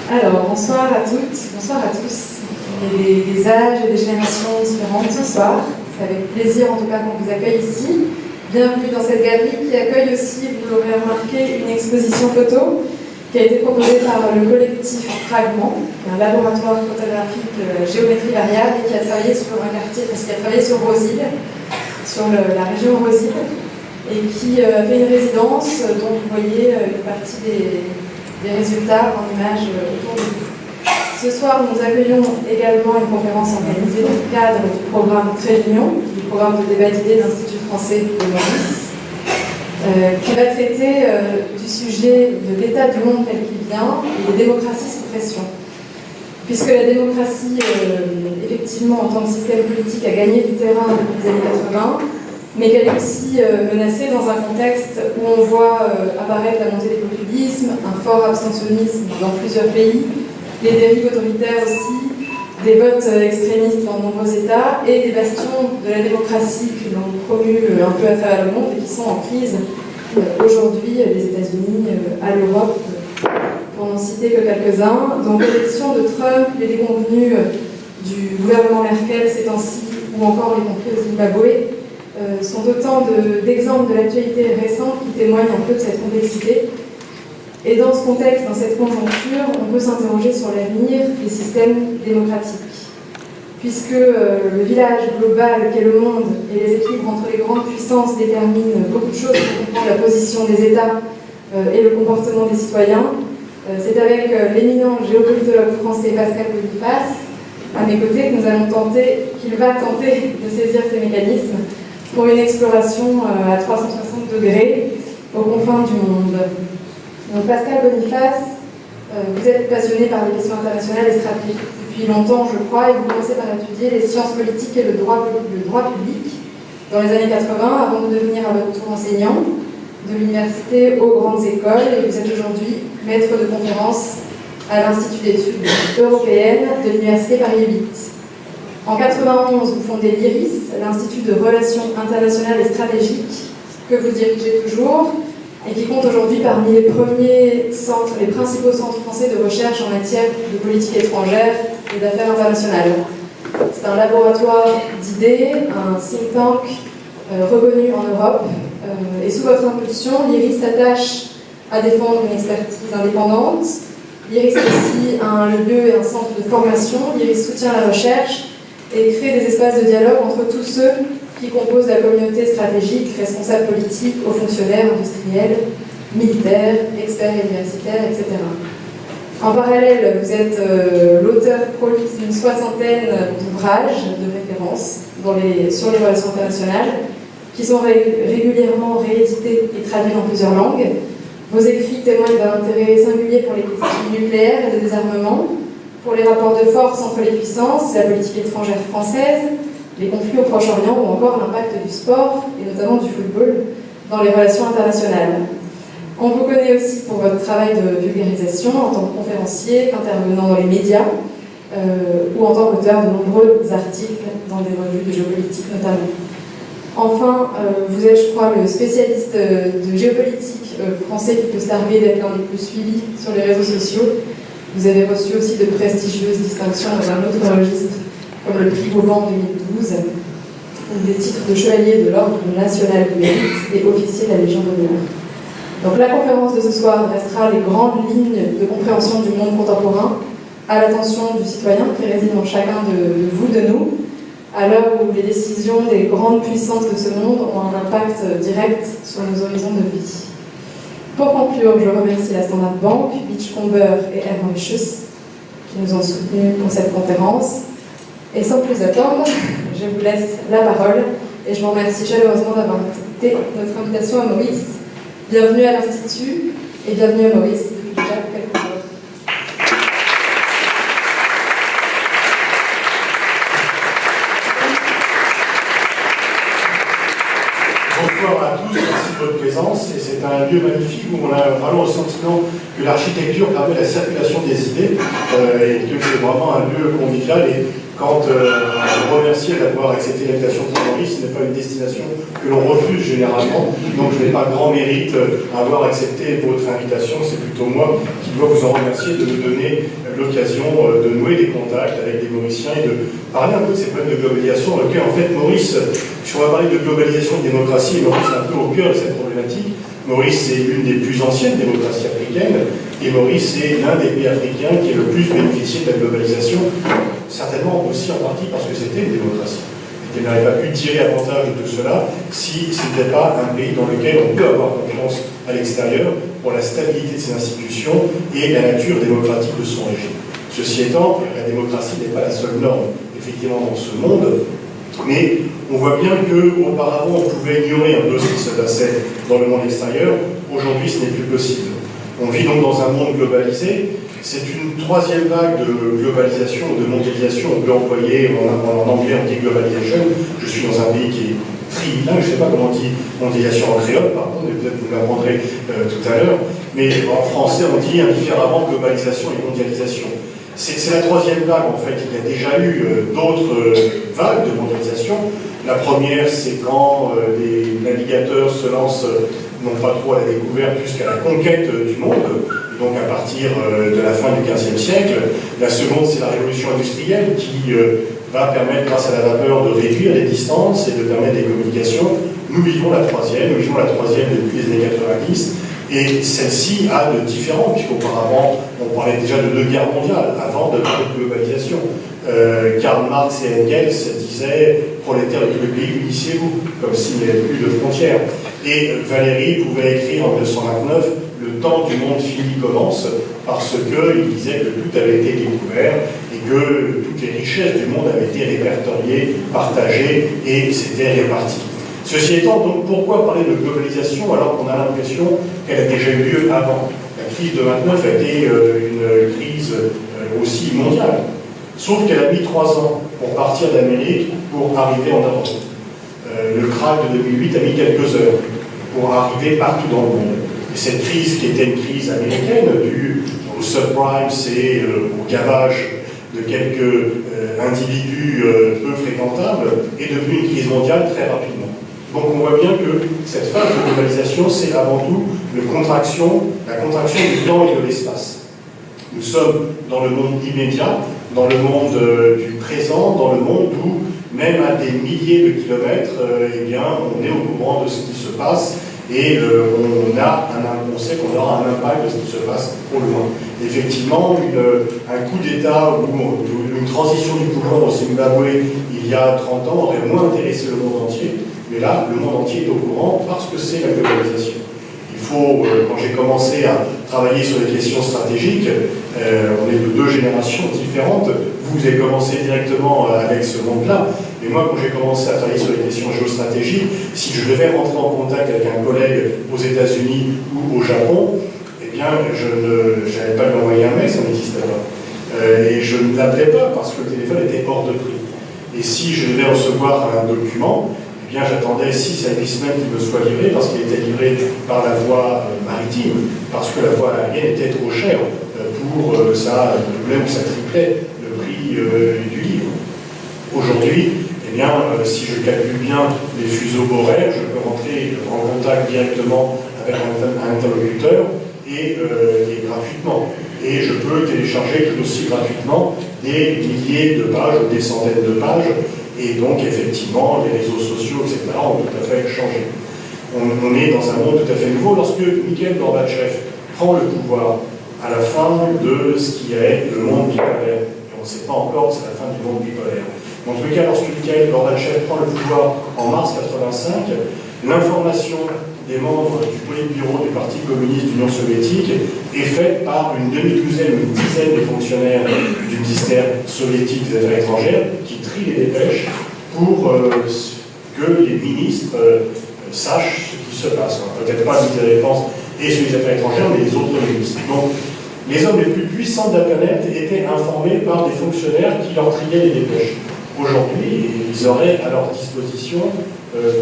Alors, bonsoir à toutes, bonsoir à tous. Il y a des âges et des générations différentes ce soir. C'est avec plaisir en tout cas qu'on vous accueille ici. Bienvenue dans cette galerie qui accueille aussi, vous l'aurez remarqué, une exposition photo qui a été proposée par le collectif Fragment, un laboratoire photographique de géométrie variable et qui a travaillé sur un quartier, parce qu'il a travaillé sur Rosille, sur la région Rosille, et qui a fait une résidence dont vous voyez une partie des résultats en images autour de vous. Ce soir, nous accueillons également une conférence organisée dans le cadre du programme Tréunion, du programme de débat d'idées de l'Institut français de Maurice, qui va traiter du sujet de l'état du monde tel qu'il vient et des démocraties sous pression. Puisque la démocratie, effectivement, en tant que système politique, a gagné du terrain depuis les années 80, mais qu'elle est aussi menacée dans un contexte où on voit apparaître la montée des populismes, un fort abstentionnisme dans plusieurs pays, des dérives autoritaires aussi, des votes extrémistes dans de nombreux États et des bastions de la démocratie que l'on promue un peu à travers le monde et qui sont en crise aujourd'hui, les États-Unis, à l'Europe, pour n'en citer que quelques-uns. Donc l'élection de Trump, les déconvenues du gouvernement Merkel ces temps-ci, ou encore les conflits au Zimbabwe, sont autant d'exemples de l'actualité récente qui témoignent un peu de cette complexité. Et dans ce contexte, dans cette conjoncture, on peut s'interroger sur l'avenir des systèmes démocratiques. Puisque le village global qu'est le monde et les équilibres entre les grandes puissances déterminent beaucoup de choses pour comprendre la position des États et le comportement des citoyens, c'est avec l'éminent géopolitologue français Pascal Boniface, à mes côtés, qu'il va tenter de saisir ces mécanismes pour une exploration à 360 degrés aux confins du monde. Donc Pascal Boniface, vous êtes passionné par les questions internationales et stratégiques depuis longtemps, je crois, et vous commencez par étudier les sciences politiques et le droit public dans les années 80, avant de devenir à votre tour enseignant de l'université aux grandes écoles, et vous êtes aujourd'hui maître de conférence à l'Institut d'études européennes de l'Université Paris 8. En 91, vous fondez l'IRIS, l'Institut de Relations internationales et stratégiques, que vous dirigez toujours, et qui compte aujourd'hui parmi les principaux centres français de recherche en matière de politique étrangère et d'affaires internationales. C'est un laboratoire d'idées, un think tank reconnu en Europe, et sous votre impulsion, l'IRIS s'attache à défendre une expertise indépendante. L'IRIS est aussi un lieu et un centre de formation. L'IRIS soutient la recherche et crée des espaces de dialogue entre tous ceux qui composent la communauté stratégique, responsables politiques, hauts fonctionnaires, industriels, militaires, experts universitaires, etc. En parallèle, vous êtes l'auteur prolixe d'une soixantaine d'ouvrages de référence sur les relations internationales, qui sont régulièrement réédités et traduits dans plusieurs langues. Vos écrits témoignent d'un intérêt singulier pour les questions nucléaires et de désarmement, pour les rapports de force entre les puissances, la politique étrangère française, les conflits au Proche-Orient ou encore l'impact du sport, et notamment du football, dans les relations internationales. On vous connaît aussi pour votre travail de vulgarisation en tant que conférencier, qu'intervenant dans les médias, ou en tant qu'auteur de nombreux articles dans des revues de géopolitique notamment. Enfin, vous êtes, je crois, le spécialiste de géopolitique français qui peut se targuer d'être l'un des plus suivis sur les réseaux sociaux. Vous avez reçu aussi de prestigieuses distinctions dans un autre registre, comme le prix Vauban 2012, ou des titres de chevalier de l'Ordre national du mérite et officier de la Légion d'honneur. Donc la conférence de ce soir restera les grandes lignes de compréhension du monde contemporain à l'attention du citoyen qui réside en chacun de vous, de nous, à l'heure où les décisions des grandes puissances de ce monde ont un impact direct sur nos horizons de vie. Pour conclure, je remercie la Standard Bank, Beachcomber et Air Mauritius qui nous ont soutenus pour cette conférence. Et sans plus attendre, je vous laisse la parole et je vous remercie chaleureusement d'avoir accepté notre invitation à Maurice. Bienvenue à l'Institut et bienvenue à Maurice depuis déjà quelques jours. Bonsoir à tous, merci de votre présence. Et c'est un lieu magnifique où on a vraiment le sentiment que l'architecture permet la circulation des idées et que c'est vraiment un lieu convivial et quand on remercie d'avoir accepté l'invitation pour Maurice, ce n'est pas une destination que l'on refuse généralement, donc je n'ai pas grand mérite à avoir accepté votre invitation, c'est plutôt moi qui dois vous en remercier de nous donner l'occasion de nouer des contacts avec des Mauriciens et de parler un peu de ces problèmes de globalisation, dans lequel en fait Maurice, si on va parler de globalisation de démocratie, Maurice est un peu au cœur de cette problématique. Maurice est l'une des plus anciennes démocraties africaines, et Maurice est l'un des pays africains qui a le plus bénéficié de la globalisation, certainement aussi en partie parce que c'était une démocratie. Et qu'elle n'aurait pas pu tirer avantage de tout cela si ce n'était pas un pays dans lequel on peut avoir confiance à l'extérieur pour la stabilité de ses institutions et la nature démocratique de son régime. Ceci étant, la démocratie n'est pas la seule norme, effectivement, dans ce monde, mais on voit bien qu'auparavant, on pouvait ignorer un peu ce qui se passait dans le monde extérieur. Aujourd'hui, ce n'est plus possible. On vit donc dans un monde globalisé. C'est une troisième vague de globalisation, de mondialisation. On peut employer, en anglais, on dit globalisation. Je suis dans un pays qui est trilingue, je ne sais pas comment on dit mondialisation en créole, par contre, peut-être vous m'apprendrez tout à l'heure. Mais en français, on dit indifféremment globalisation et mondialisation. C'est la troisième vague, en fait. Il y a déjà eu d'autres vagues de mondialisation. La première, c'est quand les navigateurs se lancent, non pas trop à la découverte, jusqu'à la conquête du monde, donc à partir de la fin du XVe siècle. La seconde, c'est la révolution industrielle qui va permettre, grâce à la vapeur, de réduire les distances et de permettre des communications. Nous vivons la troisième depuis les années 90. Et celle-ci a de différents, puisqu'auparavant, on parlait déjà de 2 guerres mondiales, avant de parler de globalisation. Karl Marx et Engels disaient « Prolétaires de tous les pays, unissez-vous », comme s'il n'y avait plus de frontières. Et Valéry pouvait écrire en 1929 « Le temps du monde fini commence », parce qu'il disait que tout avait été découvert et que toutes les richesses du monde avaient été répertoriées, partagées et s'étaient réparties. Ceci étant, donc, pourquoi parler de globalisation alors qu'on a l'impression qu'elle a déjà eu lieu avant? La crise de 29 a été une crise aussi mondiale. Sauf qu'elle a mis 3 ans pour partir d'Amérique pour arriver en Europe. Le krach de 2008 a mis quelques heures pour arriver partout dans le monde. Et cette crise, qui était une crise américaine, due aux subprimes et au gavage de quelques individus peu fréquentables, est devenue une crise mondiale très rapidement. Donc on voit bien que cette phase de globalisation, c'est avant tout la contraction du temps et de l'espace. Nous sommes dans le monde immédiat, dans le monde du présent, dans le monde où, même à des milliers de kilomètres, eh bien, on est au courant de ce qui se passe et on sait qu'on aura un impact de ce qui se passe au loin. Effectivement, un coup d'État ou une transition du pouvoir au Zimbabwe il y a 30 ans aurait moins intéressé le monde entier. Mais là, le monde entier est au courant parce que c'est la globalisation. Il faut, quand j'ai commencé à travailler sur les questions stratégiques, on est de 2 générations différentes. Vous avez commencé directement avec ce monde-là. Et moi, quand j'ai commencé à travailler sur les questions géostratégiques, si je devais rentrer en contact avec un collègue aux États-Unis ou au Japon, eh bien, je n'allais pas lui envoyer un mail, ça n'existait pas. Et je ne l'appelais pas parce que le téléphone était hors de prix. Et si je devais recevoir un document, eh bien, j'attendais 6 à 8 semaines qu'il me soit livré parce qu'il était livré par la voie maritime, parce que la voie aérienne était trop chère pour ça doublait ou ça triplait le prix du livre. Aujourd'hui, eh bien, si je calcule bien les fuseaux horaires, je peux rentrer en contact directement avec un interlocuteur et gratuitement. Et je peux télécharger tout aussi gratuitement des milliers de pages ou des centaines de pages. Et donc, effectivement, les réseaux sociaux, etc., ont tout à fait changé. On est dans un monde tout à fait nouveau. Lorsque Mikhaïl Gorbatchev prend le pouvoir à la fin de ce qui est le monde bipolaire, et on ne sait pas encore que c'est la fin du monde bipolaire. En tout cas, lorsque Mikhaïl Gorbatchev prend le pouvoir en mars 1985, l'information des membres du Politburo du Parti communiste d'Union soviétique est faite par une demi-douzaine, une dizaine de fonctionnaires du ministère soviétique des Affaires étrangères qui trient les dépêches pour que les ministres sachent ce qui se passe. Peut-être pas le ministre de la Défense et celui des Affaires étrangères, mais les autres ministres. Donc, les hommes les plus puissants de la planète étaient informés par des fonctionnaires qui leur triaient les dépêches. Aujourd'hui, ils auraient à leur disposition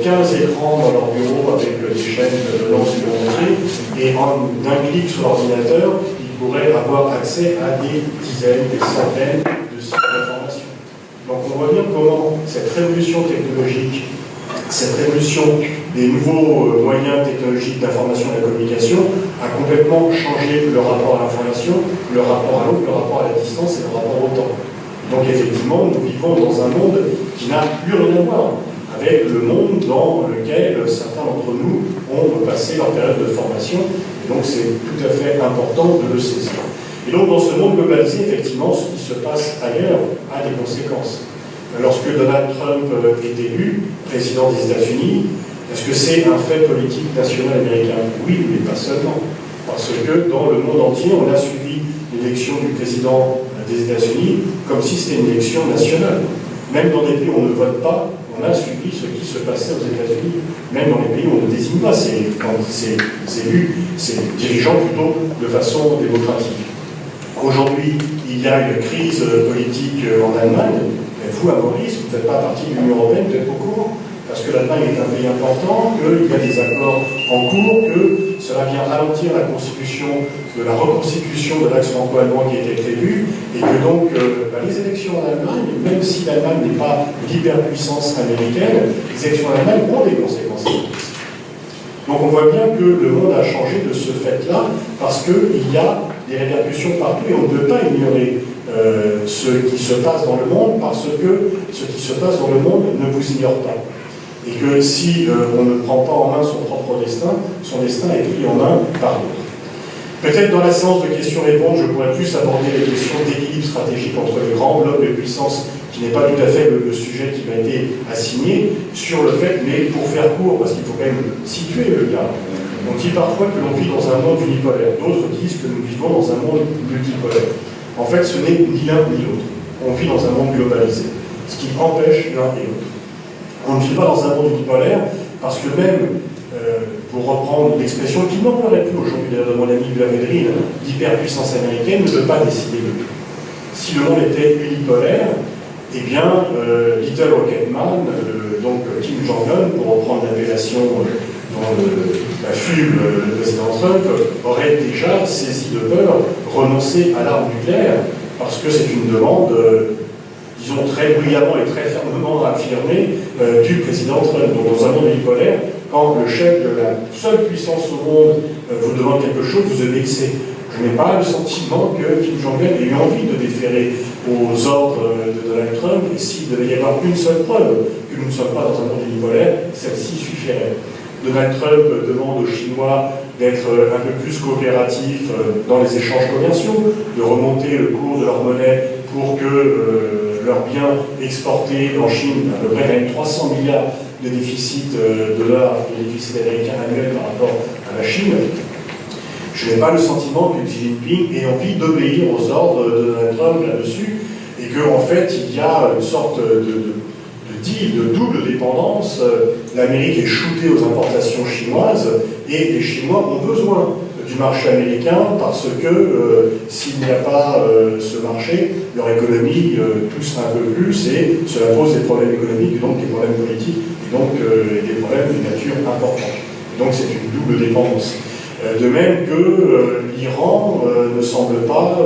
15 écrans dans leur bureau avec des chaînes de lance du monde entier, et d'un clic sur l'ordinateur, ils pourraient avoir accès à des dizaines, des centaines de sites d'information. Donc on voit bien comment cette révolution technologique, cette révolution des nouveaux moyens technologiques d'information et de la communication a complètement changé le rapport à l'information, le rapport à l'autre, le rapport à la distance et le rapport au temps. Donc effectivement, nous vivons dans un monde qui n'a plus rien à voir avec le monde dans lequel certains d'entre nous ont passé leur période de formation. Et donc c'est tout à fait important de le saisir. Et donc dans ce monde globalisé, effectivement, ce qui se passe ailleurs a des conséquences. Lorsque Donald Trump est élu président des États-Unis, est-ce que c'est un fait politique national américain? Oui, mais pas seulement. Parce que dans le monde entier, on a suivi l'élection du président des États-Unis comme si c'était une élection nationale. Même dans des pays où on ne vote pas, on a suivi ce qui se passait aux États-Unis. Même dans les pays où on ne désigne pas ces élus, ces dirigeants plutôt de façon démocratique. Aujourd'hui, il y a une crise politique en Allemagne. Et vous, à Maurice, vous ne faites pas partie de l'Union européenne, vous êtes au courant, parce que l'Allemagne est un pays important, qu'il y a des accords en cours, que cela vient ralentir la reconstitution de l'axe franco-allemand qui était prévu, et que donc les élections en Allemagne, même si l'Allemagne n'est pas l'hyperpuissance américaine, les élections en Allemagne ont des conséquences. Donc on voit bien que le monde a changé de ce fait-là, parce qu'il y a des répercussions partout, et on ne peut pas ignorer ce qui se passe dans le monde, parce que ce qui se passe dans le monde ne vous ignore pas. Et que si on ne prend pas en main son propre destin, son destin est pris en main par d'autres. Peut-être dans la séance de questions-réponses, je pourrais plus aborder les questions d'équilibre stratégique entre les grands blocs de puissance, qui n'est pas tout à fait le sujet qui m'a été assigné, sur le fait, mais pour faire court, parce qu'il faut quand même situer le cas. On dit parfois que l'on vit dans un monde unipolaire, d'autres disent que nous vivons dans un monde multipolaire. En fait, ce n'est ni l'un ni l'autre. On vit dans un monde globalisé, ce qui empêche l'un et l'autre. On ne vit pas dans un monde unipolaire parce que même, pour reprendre l'expression qui n'emploierait plus aujourd'hui d'ailleurs de mon ami Guillaume Védrine, l'hyperpuissance américaine ne peut pas décider de tout. Si le monde était unipolaire, eh bien, Little Rocket Man, donc Kim Jong-un, pour reprendre l'appellation dont la fume le président Trump, aurait déjà saisi de peur, renoncé à l'arme nucléaire, parce que c'est une demande, disons, très bruyamment et très fermement affirmée du président Trump. Donc dans un monde bipolaire, quand le chef de la seule puissance au monde vous demande quelque chose, vous obéissez. Je n'ai pas le sentiment que Kim Jong-un ait eu envie de déférer aux ordres de Donald Trump, et s'il devait y avoir une seule preuve que nous ne sommes pas dans un monde unipolaire, celle-ci suffirait. Donald Trump demande aux Chinois d'être un peu plus coopératifs dans les échanges commerciaux, de remonter le cours de leur monnaie pour que leurs biens exportés en Chine, à peu près quand même 300 milliards de déficit de dollars, de déficit américain annuel par rapport à la Chine. Je n'ai pas le sentiment que Xi Jinping ait envie d'obéir aux ordres de Donald Trump là-dessus, et qu'en fait il y a une sorte de double dépendance. L'Amérique est shootée aux importations chinoises et les Chinois ont besoin du marché américain parce que s'il n'y a pas ce marché, leur économie tousse un peu plus et cela pose des problèmes économiques, donc des problèmes politiques et donc des problèmes d'une nature importante. Donc c'est une double dépendance. De même que l'Iran ne semble pas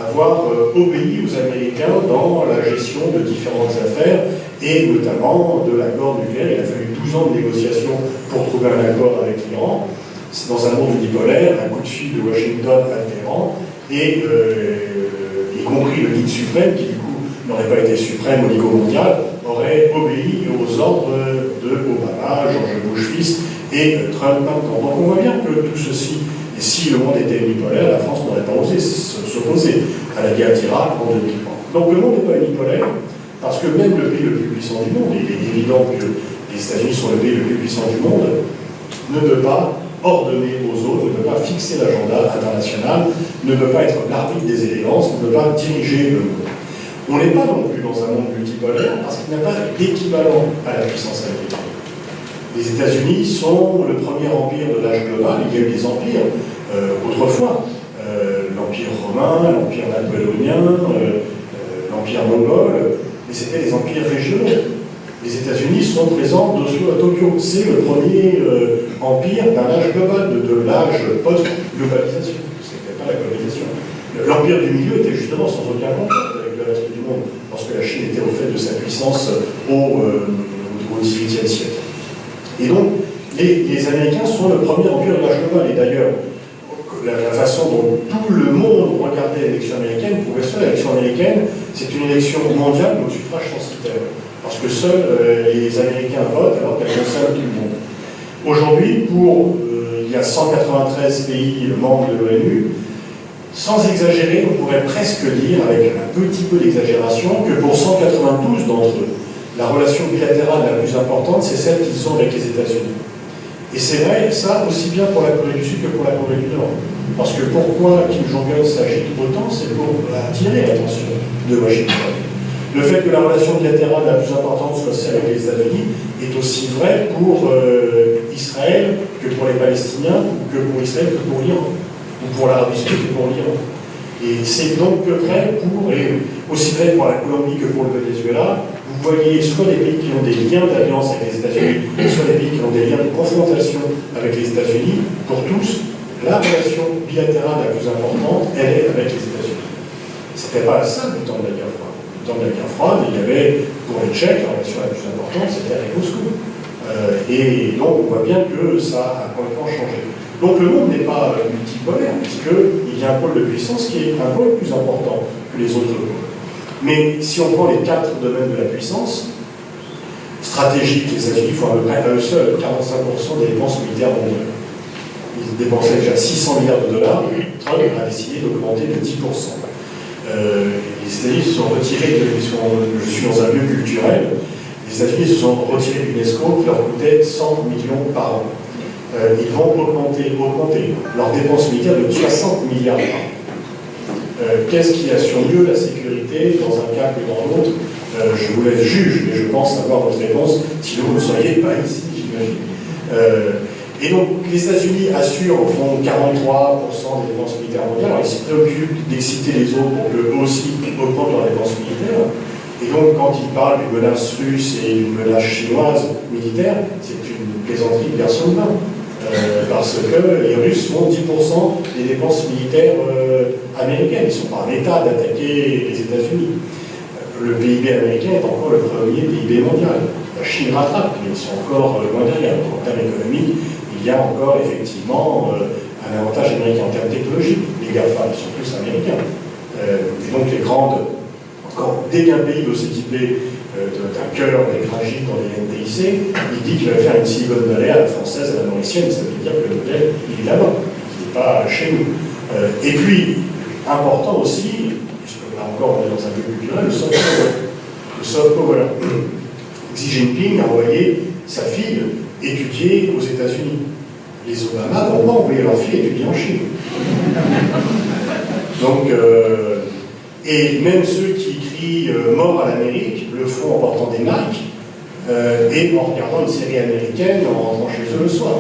avoir obéi aux Américains dans la gestion de différentes affaires, et notamment de l'accord nucléaire. Il a fallu 12 ans de négociations pour trouver un accord avec l'Iran. C'est dans un monde unipolaire, un coup de fil de Washington à Téhéran, et y compris le guide suprême, qui du coup n'aurait pas été suprême au niveau mondial, aurait obéi aux ordres de Obama, George Bush fils et Trump maintenant. Donc on voit bien que tout ceci, et si le monde était unipolaire, la France n'aurait pas osé s'opposer à la guerre d'Irak en 2003. Donc le monde n'est pas unipolaire, parce que même le pays le plus puissant du monde, et il est évident que les États-Unis sont le pays le plus puissant du monde, ne peut pas ordonner aux autres, ne peut pas fixer l'agenda international, ne peut pas être l'arbitre des élégances, ne peut pas diriger le monde. On n'est pas non plus dans un monde multipolaire parce qu'il n'y a pas d'équivalent à la puissance américaine. Les États-Unis sont le premier empire de l'âge global. Il y a eu des empires autrefois. L'empire romain, l'empire napoléonien, l'empire mongol, mais c'était des empires régionaux. Les États-Unis sont présents d'Oslo à Tokyo. C'est le premier empire d'un âge global, de l'âge post-globalisation. Ce n'était pas la globalisation. L'empire du milieu était justement sans aucun contact avec le le reste du monde, lorsque la Chine était au fait de sa puissance au XVIIIe siècle. Et donc, les Américains sont le premier empire de l'âge global. Et d'ailleurs, la façon dont tout le monde regardait l'élection américaine, pouvait se faire l'élection américaine, c'est une élection mondiale au suffrage censitaire. Parce que seuls les Américains votent alors qu'elle concerne tout le monde. Aujourd'hui, il y a 193 pays membres de l'ONU, sans exagérer, on pourrait presque dire, avec un petit peu d'exagération, que pour 192 d'entre eux, la relation bilatérale la plus importante, c'est celle qu'ils ont avec les États-Unis. Et c'est vrai, ça, aussi bien pour la Corée du Sud que pour la Corée du Nord. Parce que pourquoi Kim Jong-un s'agite autant, c'est pour attirer l'attention de Washington. Le fait que la relation bilatérale la plus importante soit celle avec les États-Unis est aussi vrai pour Israël que pour les Palestiniens, que pour Israël que pour l'Iran, ou pour l'Arabie Saoudite que pour l'Iran. Et c'est donc vrai et aussi vrai pour la Colombie que pour le Venezuela. Vous voyez soit des pays qui ont des liens d'alliance avec les États-Unis, soit des pays qui ont des liens de confrontation avec les États-Unis. Pour tous, la relation bilatérale la plus importante, elle est avec les États-Unis. Ce n'était pas ça du temps de la guerre froide. Du temps de la guerre froide, il y avait, pour les Tchèques, la relation la plus importante, c'était avec Moscou. Et donc, on voit bien que ça a complètement changé. Donc, le monde n'est pas multipolaire, puisqu'il y a un pôle de puissance qui est un pôle plus important que les autres pôles. Mais si on prend les 4 domaines de la puissance, stratégique, les États-Unis font à peu près à eux seuls 45% des dépenses militaires mondiales. Ils dépensaient déjà 600 milliards de dollars, Trump a décidé d'augmenter de 10%. Les États-Unis se sont retirés, je suis dans un lieu culturel, les États-Unis se sont retirés de l'UNESCO qui leur coûtait 100 millions par an. Ils vont augmenter leurs dépenses militaires de 60 milliards par an. Qu'est-ce qui assure mieux la sécurité dans un cas que dans l'autre? Je vous laisse juger, mais je pense avoir votre réponse, sinon vous ne seriez pas ici, j'imagine. Et donc, les États-Unis font 43% des dépenses militaires mondiales. Alors, ils se préoccupent d'exciter les autres pour qu'eux aussi augmentent leurs dépenses militaires. Et donc, quand ils parlent d'une menace russe et d'une menace chinoise militaire, c'est une plaisanterie de personne humaine. Parce que les Russes font 10% des dépenses militaires américaines. Ils ne sont pas en état d'attaquer les États-Unis. Le PIB américain est encore le premier PIB mondial. La Chine rattrape, mais ils sont encore loin derrière. En termes économiques, il y a encore effectivement un avantage américain en termes technologiques. Les GAFA, ils sont plus américains. Et donc les grandes, dès qu'un pays veut s'équiper d'un cœur électronique dans les NTIC, il dit qu'il va faire une Silicon Valley à la française, à la mauricienne, ça veut dire que le modèle, il est là-bas, il n'est pas chez nous. Et puis, important aussi, puisque là encore on est dans un lieu culturel, le soft power. Le soft power. Xi Jinping a envoyé sa fille étudier aux États-Unis. Les Obama vont pas envoyer leur fille étudier en Chine. Donc, et même ceux qui crient mort à l'Amérique le font en portant des Nike et en regardant une série américaine en rentrant chez eux le soir.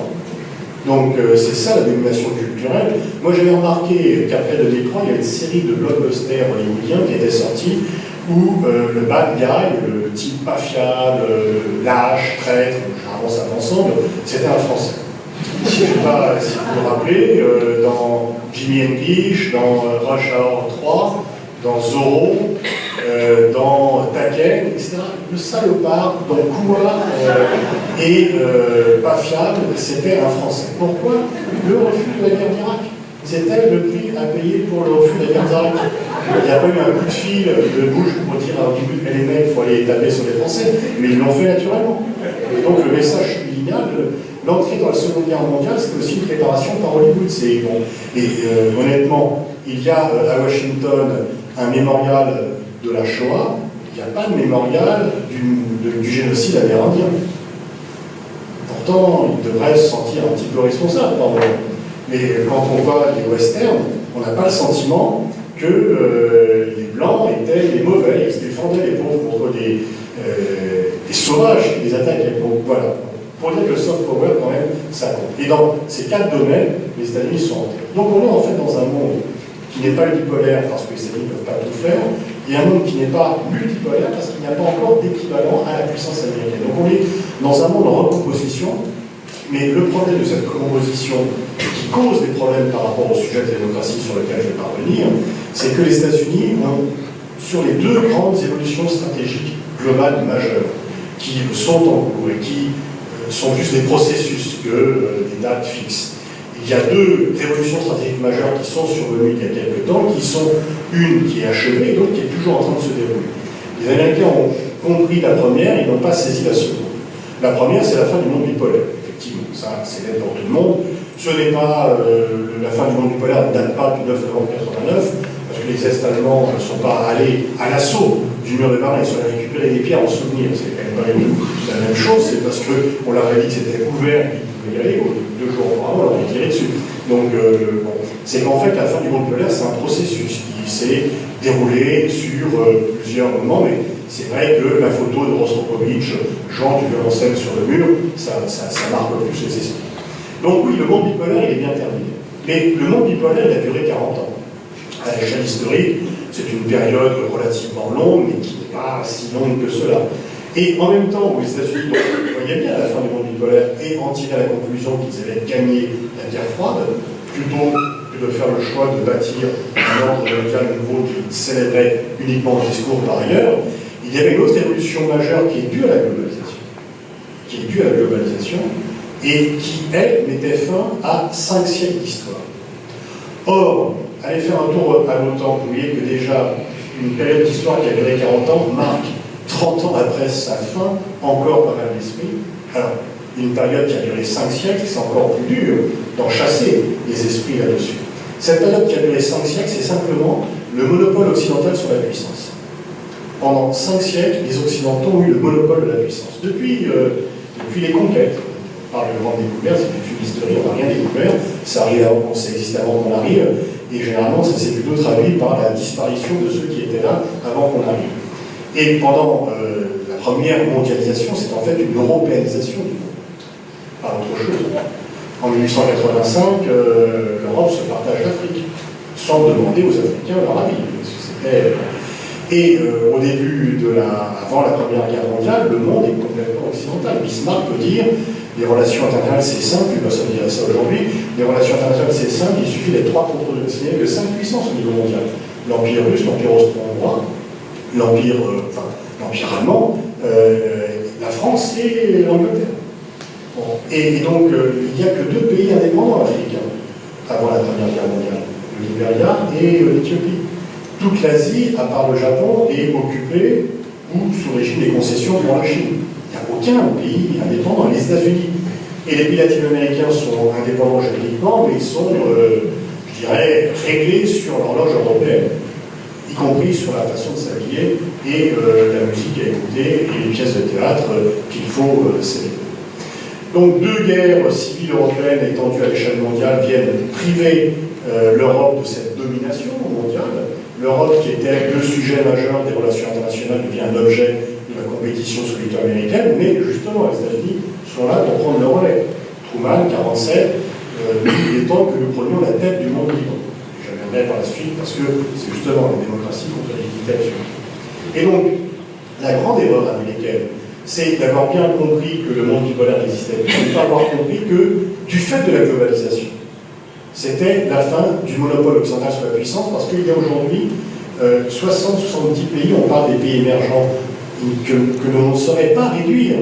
Donc c'est ça la domination culturelle. Moi j'avais remarqué qu'après 2003, il y avait une série de blockbusters hollywoodiens qui étaient sortis où le bad guy, le type pas fiable, lâche, traître, généralement ça va ensemble, c'était un Français. Si vous vous rappelez, dans Jimi Hendrix, dans Rush Hour 3, dans Zorro, dans Taken, etc. Le salopard, dans Koua et pas fiable, c'était un Français. Pourquoi? Le refus de la guerre d'Irak. C'était le prix à payer pour le refus de la guerre d'Irak. Il n'y a pas eu un coup de fil de bouche pour dire à Hollywood, mais les mecs, il faut aller taper sur les Français. Mais ils l'ont fait naturellement. Et donc le message subliminal, l'entrée dans la Seconde Guerre mondiale, c'était aussi une préparation par Hollywood. Bon. Et honnêtement, il y a à Washington un mémorial de la Shoah, il n'y a pas de mémorial du génocide amérindien. Pourtant, il devrait se sentir un petit peu responsable, pardon. Mais quand on voit les westerns, on n'a pas le sentiment que les Blancs étaient les mauvais, ils se défendaient les pauvres contre des sauvages qui les attaquaient. Donc voilà, pour dire que le soft power, quand même, ça compte. Et dans ces 4 domaines, les États-Unis sont entrés. Donc on est en fait dans un monde qui n'est pas unipolaire parce que les États-Unis ne peuvent pas tout faire, et un monde qui n'est pas multipolaire parce qu'il n'y a pas encore d'équivalent à la puissance américaine. Donc on est dans un monde en recomposition, mais le problème de cette recomposition qui cause des problèmes par rapport au sujet de la démocratie sur lequel je vais parvenir, c'est que les États-Unis sur les deux grandes évolutions stratégiques globales majeures qui sont en cours et qui sont plus des processus que des dates fixes. Il y a deux révolutions stratégiques majeures qui sont survenues il y a quelques temps, qui sont une qui est achevée et l'autre qui est toujours en train de se dérouler. Les Américains ont compris la première, ils n'ont pas saisi la seconde. La première, c'est la fin du monde bipolaire. Effectivement, ça, c'est net pour tout le monde. Ce n'est pas la fin du monde bipolaire, ne date pas du 9 novembre 89, parce que les Est-Allemands ne sont pas allés à l'assaut du mur de Berlin, ils sont allés récupérer des pierres en souvenir. C'est quand même pas la même chose, c'est parce qu'on leur avait dit que c'était ouvert, qu'ils pouvaient y aller, 2 jours auparavant, on leur avait tiré dessus. Donc, bon, c'est qu'en fait, la fin du monde bipolaire, c'est un processus qui s'est déroulé sur plusieurs moments, mais c'est vrai que la photo de Rostropovitch, jouant du violoncelle sur le mur, ça marque plus les esprits. Donc oui, le monde bipolaire, il est bien terminé. Mais le monde bipolaire, il a duré 40 ans. À l'échelle historique, c'est une période relativement longue, mais qui n'est pas si longue que cela. Et en même temps, où les États-Unis voyaient bien à la fin du monde bipolaire et en tiraient la conclusion qu'ils avaient gagné la guerre froide, plutôt que de faire le choix de bâtir un ordre mondial nouveau qui célébrait uniquement le discours par ailleurs, il y avait une autre évolution majeure qui est due à la globalisation, et qui, elle, mettait fin à 5 siècles d'histoire. Or, allez faire un tour à l'OTAN, vous voyez que déjà, une période d'histoire qui a duré 40 ans marque 30 ans après sa fin, encore pas mal d'esprit. Alors, une période qui a duré 5 siècles, c'est encore plus dur d'en chasser les esprits là-dessus. Cette période qui a duré 5 siècles, c'est simplement le monopole occidental sur la puissance. Pendant 5 siècles, les Occidentaux ont eu le monopole de la puissance. Depuis les conquêtes, par le grand découvert, c'est toute une historie, on n'a rien découvert, ça arrive avant, ça existe avant qu'on arrive, et généralement ça s'est plutôt traduit par la disparition de ceux qui étaient là avant qu'on arrive. Et pendant la première mondialisation, c'est en fait une européanisation du monde, pas autre chose. En 1885, l'Europe se partage l'Afrique, sans demander aux Africains leur avis. Et au début avant la Première Guerre mondiale, le monde est complètement occidental. Bismarck peut dire les relations internationales c'est simple, personne ne dirait ça aujourd'hui, les relations internationales c'est simple, il suffit d'être 3 contre 2. Il n'y a que 5 puissances au niveau mondial. L'Empire russe, l'Empire austro-hongrois, l'Empire allemand, la France et l'Angleterre. Bon. Et donc, il n'y a que 2 pays indépendants africains avant la Première Guerre mondiale, le Libéria et l'Éthiopie. Toute l'Asie, à part le Japon, est occupée ou sous régime des concessions pour la Chine. Il n'y a aucun pays indépendant, les États-Unis. Et les pays latino-américains sont indépendants juridiquement, mais ils sont, je dirais, réglés sur l'horloge européenne, y compris sur la façon de s'habiller et la musique à écouter et les pièces de théâtre qu'il faut célébrer. Donc 2 guerres civiles européennes étendues à l'échelle mondiale viennent priver l'Europe de cette domination mondiale. L'Europe, qui était le sujet majeur des relations internationales, devient un objet de la compétition soviéto-américaine, mais justement, les États-Unis sont là pour prendre le relais. Truman, 1947, il est temps que nous prenions la tête du monde libre. Je reviendrai par la suite, parce que c'est justement la démocratie contre la dictature. Et donc, la grande erreur américaine, c'est d'avoir bien compris que le monde bipolaire existait, de ne pas avoir compris que, du fait de la globalisation, c'était la fin du monopole occidental sur la puissance, parce qu'il y a aujourd'hui 60-70 pays, on parle des pays émergents, que l'on ne saurait pas réduire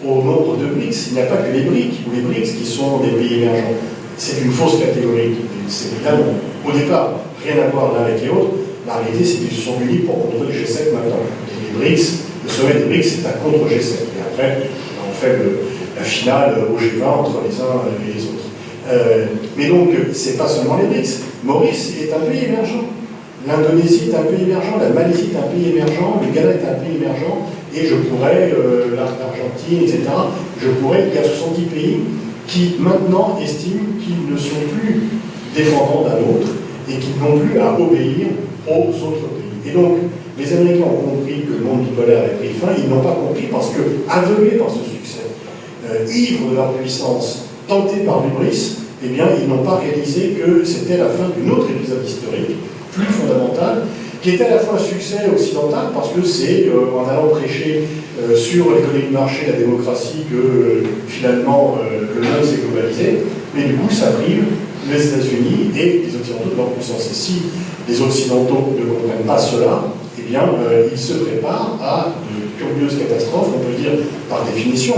au nombre de BRICS. Il n'y a pas que les BRICS, ou les BRICS qui sont des pays émergents. C'est une fausse catégorie. C'est évidemment, au départ, rien à voir l'un avec les autres. La réalité, c'est qu'ils se sont unis pour contrôler G7 maintenant. Et les BRICS, le sommet des BRICS, c'est un contre G7. Et après, on fait la finale au G20 entre les uns et les autres. Mais donc, c'est pas seulement les BRICS. Maurice est un pays émergent. L'Indonésie est un pays émergent, la Malaisie est un pays émergent, le Ghana est un pays émergent, et je pourrais, l'Argentine, etc., il y a 70 pays qui maintenant estiment qu'ils ne sont plus dépendants d'un autre et qu'ils n'ont plus à obéir aux autres pays. Et donc, les Américains ont compris que le monde bipolaire avait pris fin, ils n'ont pas compris parce que, aveuglés par ce succès, ivres de leur puissance, tentés par l'hubris, eh bien, ils n'ont pas réalisé que c'était la fin d'une autre épisode historique, plus fondamental, qui était à la fois un succès occidental, parce que c'est en allant prêcher sur l'économie de marché, la démocratie, que finalement le monde s'est globalisé, mais du coup ça prive les États-Unis et les Occidentaux de leur puissance. Et si les Occidentaux ne comprennent pas cela, eh eh bien, il se prépare à de curieuses catastrophes. On peut dire, par définition,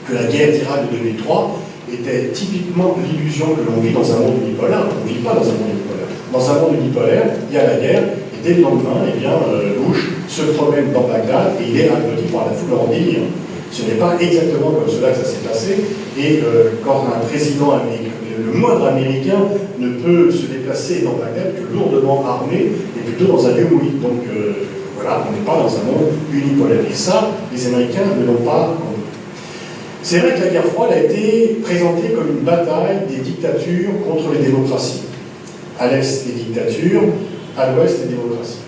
que la guerre d'Irak de 2003 était typiquement l'illusion que l'on vit dans un monde unipolaire. On ne vit pas dans un monde unipolaire. Dans un monde unipolaire, il y a la guerre, et dès le lendemain, eh bien, Bush se promène dans Bagdad et il est applaudi par la foule en délire. Ce n'est pas exactement comme cela que ça s'est passé, et quand un président américain, le moindre américain ne peut se déplacer dans Bagdad que lourdement armé, et plutôt dans un lieu mouillé. Donc voilà, on n'est pas dans un monde unipolaire. Et ça, les Américains ne l'ont pas compris. C'est vrai que la guerre froide a été présentée comme une bataille des dictatures contre les démocraties. À l'est, les dictatures, à l'ouest, les démocraties.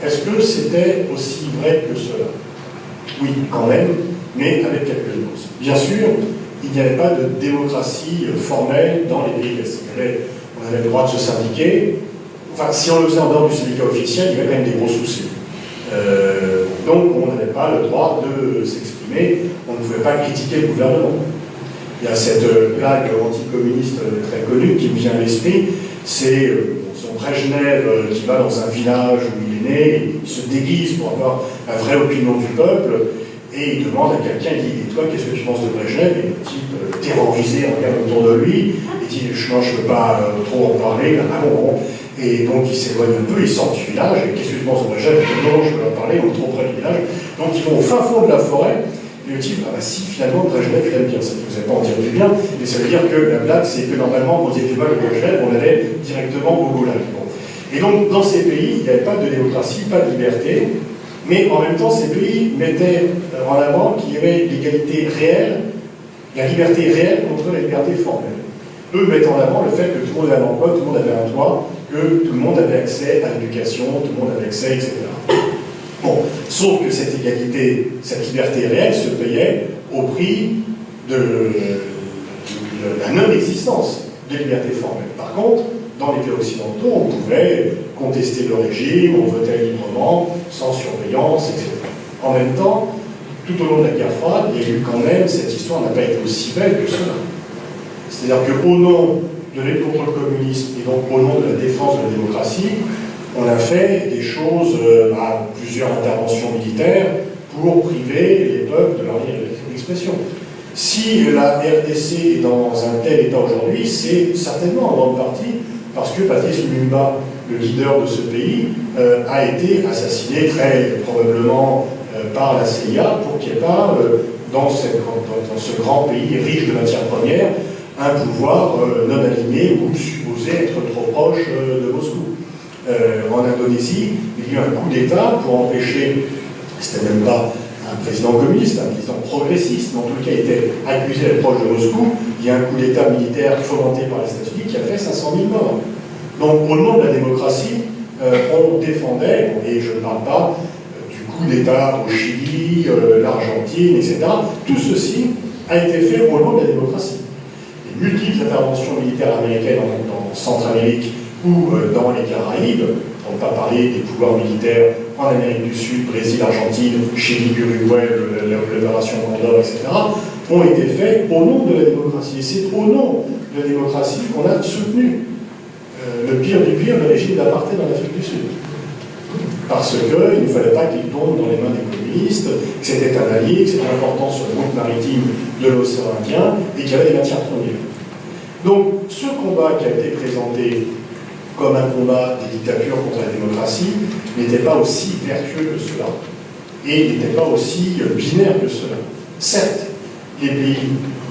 Est-ce que c'était aussi vrai que cela? Oui, quand même, mais avec quelques nuances. Bien sûr, il n'y avait pas de démocratie formelle dans les pays de l'Est. On avait le droit de se syndiquer. Enfin, si on le faisait en dehors du syndicat officiel, il y avait quand même des gros soucis. Donc, on n'avait pas le droit de s'exprimer, on ne pouvait pas critiquer le gouvernement. Il y a cette blague anticommuniste très connue qui me vient à l'esprit, c'est son Brejnev qui va dans un village où il est né, il se déguise pour avoir la vraie opinion du peuple, et il demande à quelqu'un, il dit, et toi, qu'est-ce que tu penses de Brejnev? Et le type, terrorisé, regarde autour de lui, il dit, non, je ne peux pas trop en parler, ah bon. Et donc il s'éloigne un peu, il sort du village, et qu'est-ce que tu penses de Brejnev? Non, je peux en parler, on est trop près du village. Donc ils vont au fin fond de la forêt, et le type, ah bah si, finalement, Brejnev, il aime bien, ça ne vous avez pas en dire du bien, mais ça veut dire que la blague, c'est que normalement, quand on disait du mal de Brejnev, on allait directement au goulag. Bon. Et donc, dans ces pays, il n'y avait pas de démocratie, pas de liberté, mais en même temps, ces pays mettaient en avant qu'il y avait l'égalité réelle, la liberté réelle contre la liberté formelle. Eux mettent en avant le fait que tout le monde avait un emploi, tout le monde avait un toit, que tout le monde avait accès à l'éducation, tout le monde avait accès, etc. Bon, sauf que cette égalité, cette liberté réelle se payait au prix de la non-existence de liberté formelle. Par contre, dans les pays occidentaux, on pouvait contester le régime, on votait librement, sans surveillance, etc. En même temps, tout au long de la guerre froide, il y a eu quand même, cette histoire n'a pas été aussi belle que cela. C'est-à-dire qu'au nom de lutte contre le communisme et donc au nom de la défense de la démocratie, on a fait des choses à plusieurs interventions militaires pour priver les peuples de leur liberté d'expression. Si la RDC est dans un tel état aujourd'hui, c'est certainement en grande partie parce que Patrice Lumumba, le leader de ce pays, a été assassiné très probablement par la CIA pour qu'il n'y ait pas, dans ce grand pays riche de matières premières, un pouvoir non aligné ou supposé être trop proche de Moscou. En Indonésie, il y a eu un coup d'État pour empêcher, c'était même pas un président communiste, un président progressiste, mais en tout cas il était accusé d'être proche de Moscou. Il y a un coup d'État militaire fomenté par les États-Unis qui a fait 500 000 morts. Donc au nom de la démocratie, on défendait, et je ne parle pas du coup d'État au Chili, l'Argentine, etc. Tout ceci a été fait au nom de la démocratie. Les multiples interventions militaires américaines en Centre-Amérique ou dans les Caraïbes, pour ne pas parler des pouvoirs militaires en Amérique du Sud, Brésil, Argentine, Chili, Uruguay, l'opération Condor, etc., ont été faits au nom de la démocratie. Et c'est au nom de la démocratie qu'on a soutenu le pire du pire, le régime d'apartheid en Afrique du Sud. Parce qu'il ne fallait pas qu'il tombe dans les mains des communistes, que c'était un allié, que c'était important sur le route maritime de l'océan Indien, et qu'il y avait des matières premières. Donc, ce combat qui a été présenté comme un combat des dictatures contre la démocratie n'était pas aussi vertueux que cela, et n'était pas aussi binaire que cela. Certes, les pays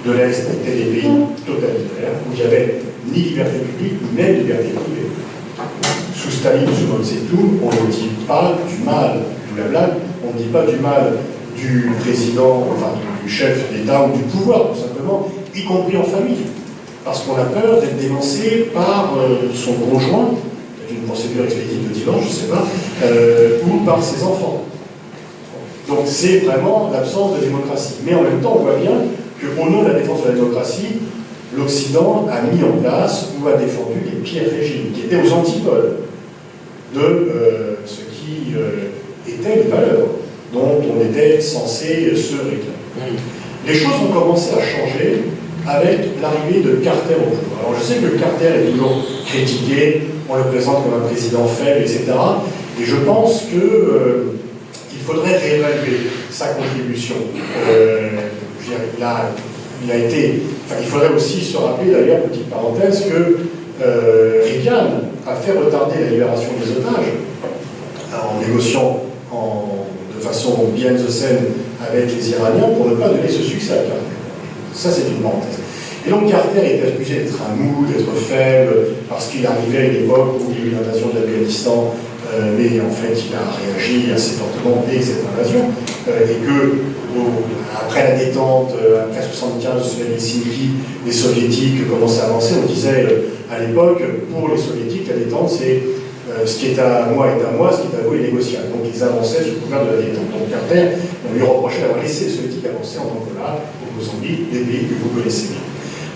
de l'Est étaient des pays totalitaires, où il n'y avait ni liberté publique, ni même liberté privée. Sous Staline, sous Mao Tse-tung, on ne dit pas du mal, d'où la blague, on ne dit pas du mal du président, enfin du chef d'État ou du pouvoir, tout simplement, y compris en famille. Parce qu'on a peur d'être dénoncé par son conjoint, c'est une procédure expéditive de divorce, je ne sais pas, ou par ses enfants. Donc c'est vraiment l'absence de démocratie. Mais en même temps, on voit bien qu'au nom de la défense de la démocratie, l'Occident a mis en place ou a défendu les pires régimes, qui étaient aux antipodes de ce qui étaient les valeurs dont on était censé se réclamer. Les choses ont commencé à changer avec l'arrivée de Carter au pouvoir. Alors je sais que Carter est toujours critiqué, on le présente comme un président faible, etc. Et je pense qu'il faudrait réévaluer sa contribution. Je dirais, il faudrait aussi se rappeler, d'ailleurs, petite parenthèse, que Reagan a fait retarder la libération des otages en négociant de façon behind the scene avec les Iraniens pour ne pas donner ce succès à Carter. Ça, c'est une parenthèse. Et donc Carter est accusé d'être un mou, d'être faible, parce qu'il arrivait à une époque où il y a eu l'invasion de l'Afghanistan, mais en fait il a réagi assez fortement dès cette invasion, et que après la détente, après 75 de Helsinki, les soviétiques commencent à avancer. On disait à l'époque, pour les soviétiques, la détente c'est ce qui est à moi est à moi, ce qui est à vous est négociable. Donc ils avançaient sous couvert de la détente. Donc Carter, on lui reprochait d'avoir laissé les soviétiques avancer en Angola, au Mozambique, des pays que vous connaissez bien.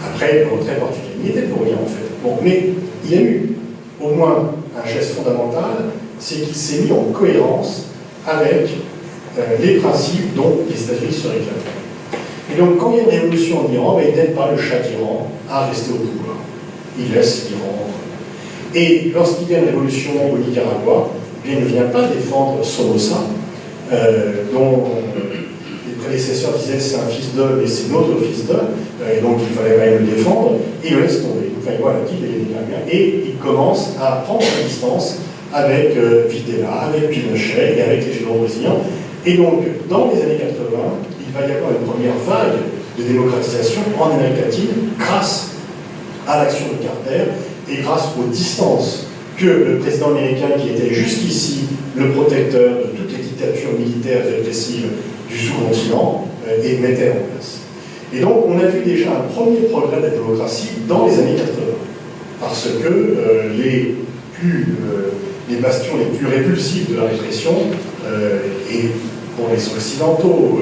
Après, le retrait portugais, il n'y était pour rien en fait. Bon, mais il y a eu au moins un geste fondamental, c'est qu'il s'est mis en cohérence avec les principes dont les États-Unis se réclament. Et donc, quand il y a une révolution en Iran, il n'aide pas le Shah d'Iran à rester au pouvoir. Il laisse l'Iran. Et lorsqu'il y a une révolution au Nicaragua, il ne vient pas défendre Somoza, dont les prédécesseurs disaient c'est un fils d'homme et c'est notre fils d'homme, et donc il fallait quand même le défendre, et il le laisse tomber. Enfin, voilà, et il commence à prendre sa distance avec Videla, avec Pinochet et avec les généraux brésiliens. Et donc, dans les années 80, il va y avoir une première vague de démocratisation en Amérique latine grâce à l'action de Carter et grâce aux distances que le président américain, qui était jusqu'ici le protecteur de toutes les dictatures militaires répressives du sous-continent, mettait en place. Et donc, on a vu déjà un premier progrès de la démocratie dans les années 80, parce que les bastions les plus répulsifs de la répression, et pour les Occidentaux,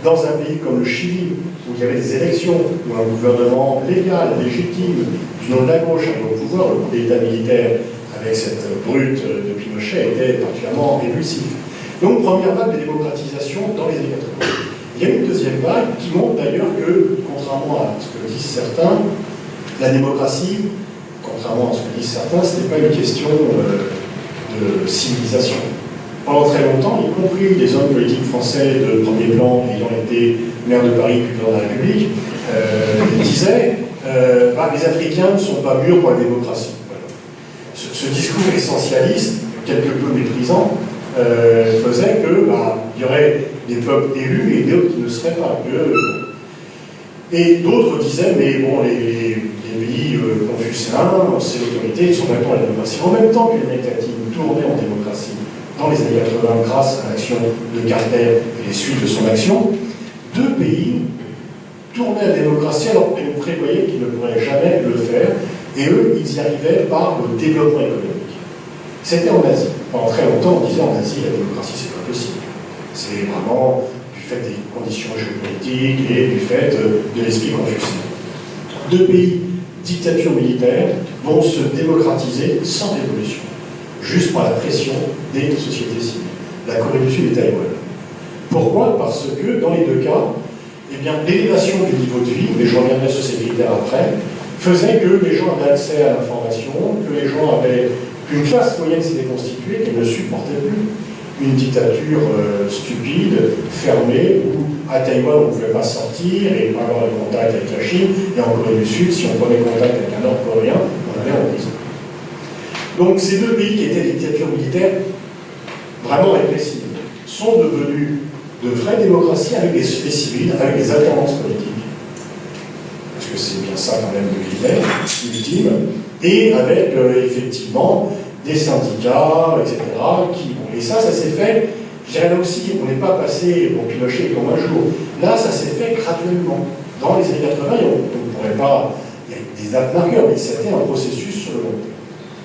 dans un pays comme le Chili, où il y avait des élections, où un gouvernement légal, légitime, du nom de la gauche, arrive au pouvoir, le coup d'État militaire avec cette brute de Pinochet était particulièrement répulsif. Donc, première vague de démocratisation dans les années 80. Il y a une deuxième vague qui montre d'ailleurs que, contrairement à ce que disent certains, la démocratie, contrairement à ce que disent certains, ce n'est pas une question de civilisation. Pendant très longtemps, y compris des hommes politiques français de premier plan ayant été maire de Paris puis dans la République, disaient les Africains ne sont pas mûrs pour la démocratie. Voilà. Ce discours essentialiste, quelque peu méprisant, faisait qu'il y aurait des peuples élus et d'autres qui ne seraient pas. Et d'autres disaient, mais bon, les pays confucéens, c'est l'autorité, ils sont maintenant à la démocratie. En même temps que l'Amérique latine tournait en démocratie dans les années 80 grâce à l'action de Carter et les suites de son action, deux pays tournaient à la démocratie alors qu'ils prévoyaient qu'ils ne pourraient jamais le faire, et eux, ils y arrivaient par le développement économique. C'était en Asie. Pendant très longtemps, on disait en Asie, la démocratie, c'est pas possible. C'est vraiment du fait des conditions géopolitiques et du fait de l'esprit confucéen. Deux pays, dictature militaire, vont se démocratiser sans révolution, juste par la pression des sociétés civiles, la Corée du Sud et Taïwan. Pourquoi? Parce que, dans les deux cas, l'élévation du niveau de vie, mais je reviendrai sur ces critères après, faisait que les gens avaient accès à l'information, que les gens avaient qu'une classe moyenne s'était constituée, qu'elle ne supportait plus une dictature stupide, fermée, où à Taïwan on ne pouvait pas sortir et pas avoir de contact avec la Chine, et en Corée du Sud, si on prenait contact avec un Nord-Coréen, on allait en prison. Donc ces deux pays qui étaient des dictatures militaires vraiment répressives sont devenus de vraies démocraties avec des civils, avec des alternances politiques. Parce que c'est bien ça quand même le critère ultime, et avec effectivement des syndicats, etc. Et ça s'est fait, je dirais là aussi, on n'est pas passé au Pinochet comme un jour. Là, ça s'est fait graduellement. Dans les années 80, on ne pourrait pas, il y a des dates marqueurs, mais c'était un processus sur le long terme.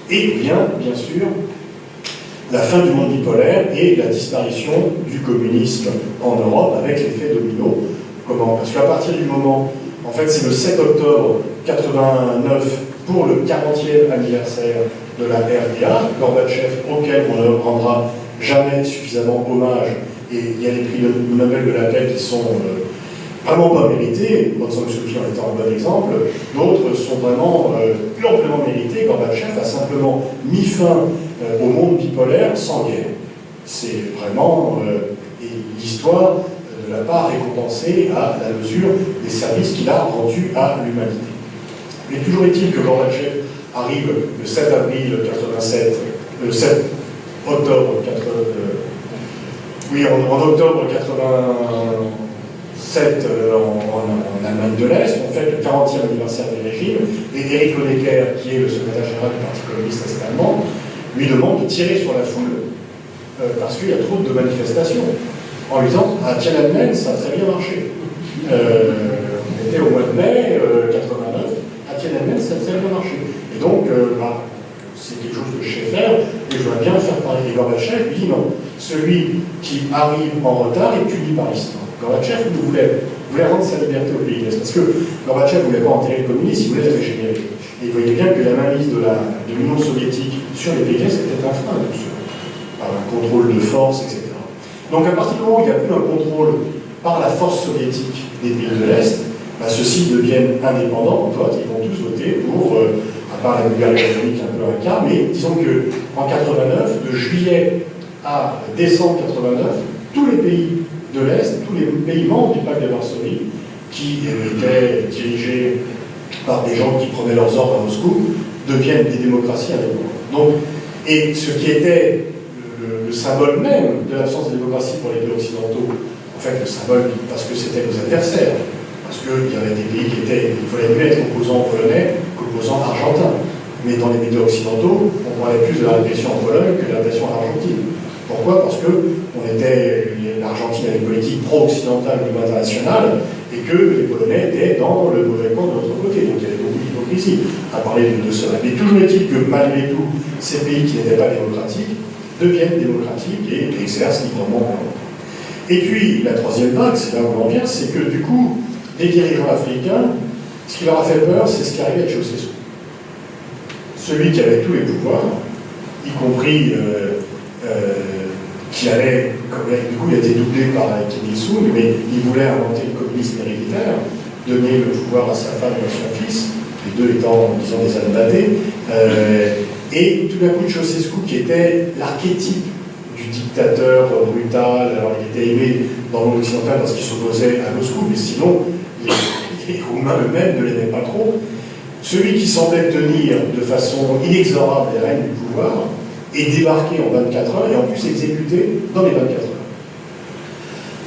Et bien sûr, la fin du monde bipolaire et la disparition du communisme en Europe avec l'effet domino. Comment? Parce qu'à partir du moment, en fait, c'est le 7 octobre 89, pour le 40e anniversaire de la RDA, Gorbatchev, auquel on ne rendra jamais suffisamment hommage, et il y a les prix Nobel de la paix qui sont vraiment pas mérités, Aung San Suu Kyi en étant un bon exemple, d'autres sont vraiment amplement mérités. Gorbatchev a simplement mis fin au monde bipolaire sans guerre. C'est vraiment l'histoire ne l'a pas récompensé à la mesure des services qu'il a rendus à l'humanité. Mais toujours est-il que Gorbatchev arrive le 7 avril 87, le 7 octobre en octobre 87 en Allemagne de l'Est, on fête le 40e anniversaire du régime, et Erich Honecker, qui est le secrétaire général du Parti communiste est-allemand, lui demande de tirer sur la foule parce qu'il y a trop de manifestations, en lui disant à Tiananmen ça a très bien marché. On était au mois de mai 89, à Tiananmen ça a très bien marché. Et donc, c'est quelque chose que je sais faire, et je voudrais bien faire parler des Gorbatchev. Il dit non, celui qui arrive en retard est puni par l'histoire. Gorbatchev voulait rendre sa liberté au pays de l'Est, parce que Gorbatchev ne voulait pas enterrer le communisme, il voulait le régénérer. Et il voyait bien que la mainmise de l'Union soviétique sur les pays de l'Est était un frein, par un contrôle de force, etc. Donc à partir du moment où il n'y a plus un contrôle par la force soviétique des pays de l'Est, ceux-ci deviennent indépendants, ils vont tous voter pour, à part la Bulgarie économique, un peu un cas, mais disons qu'en 89, de juillet à décembre 89, tous les pays de l'Est, tous les pays membres du pacte de Varsovie, qui étaient dirigés par des gens qui prenaient leurs ordres à Moscou, deviennent des démocraties indépendantes. Donc, et ce qui était le symbole même de l'absence de démocratie pour les pays occidentaux, en fait le symbole parce que c'était nos adversaires, parce qu'il y avait des pays qui étaient, il fallait mieux être opposant polonais qu'opposant argentin. Mais dans les pays occidentaux, on parlait plus de la répression en Pologne que de la répression en Argentine. Pourquoi? Parce que l'Argentine avait une politique pro-occidentale au niveau international et que les Polonais étaient dans le mauvais camp de l'autre côté. Donc il y avait beaucoup d'hypocrisie à parler de cela. Mais toujours est-il que malgré tout, ces pays qui n'étaient pas démocratiques deviennent démocratiques et exercent librement. Et puis la troisième vague, c'est là où on en vient, c'est que du coup, les dirigeants africains, ce qui leur a fait peur, c'est ce qui arrivait avec Ceausescu. Celui qui avait tous les pouvoirs, y compris qui allait, du coup il a été doublé par Kim Il-sung, mais il voulait inventer le communisme héréditaire, donner le pouvoir à sa femme et à son fils, les deux étant, disons, des Albatés, et tout d'un coup Ceausescu, qui était l'archétype du dictateur brutal, alors il était aimé dans le monde occidental parce qu'il s'opposait à Moscou, mais sinon les Roumains eux-mêmes ne l'aimaient pas trop, celui qui semblait tenir de façon inexorable les rênes du pouvoir, et débarqué en 24 heures et en plus exécuté dans les 24 heures.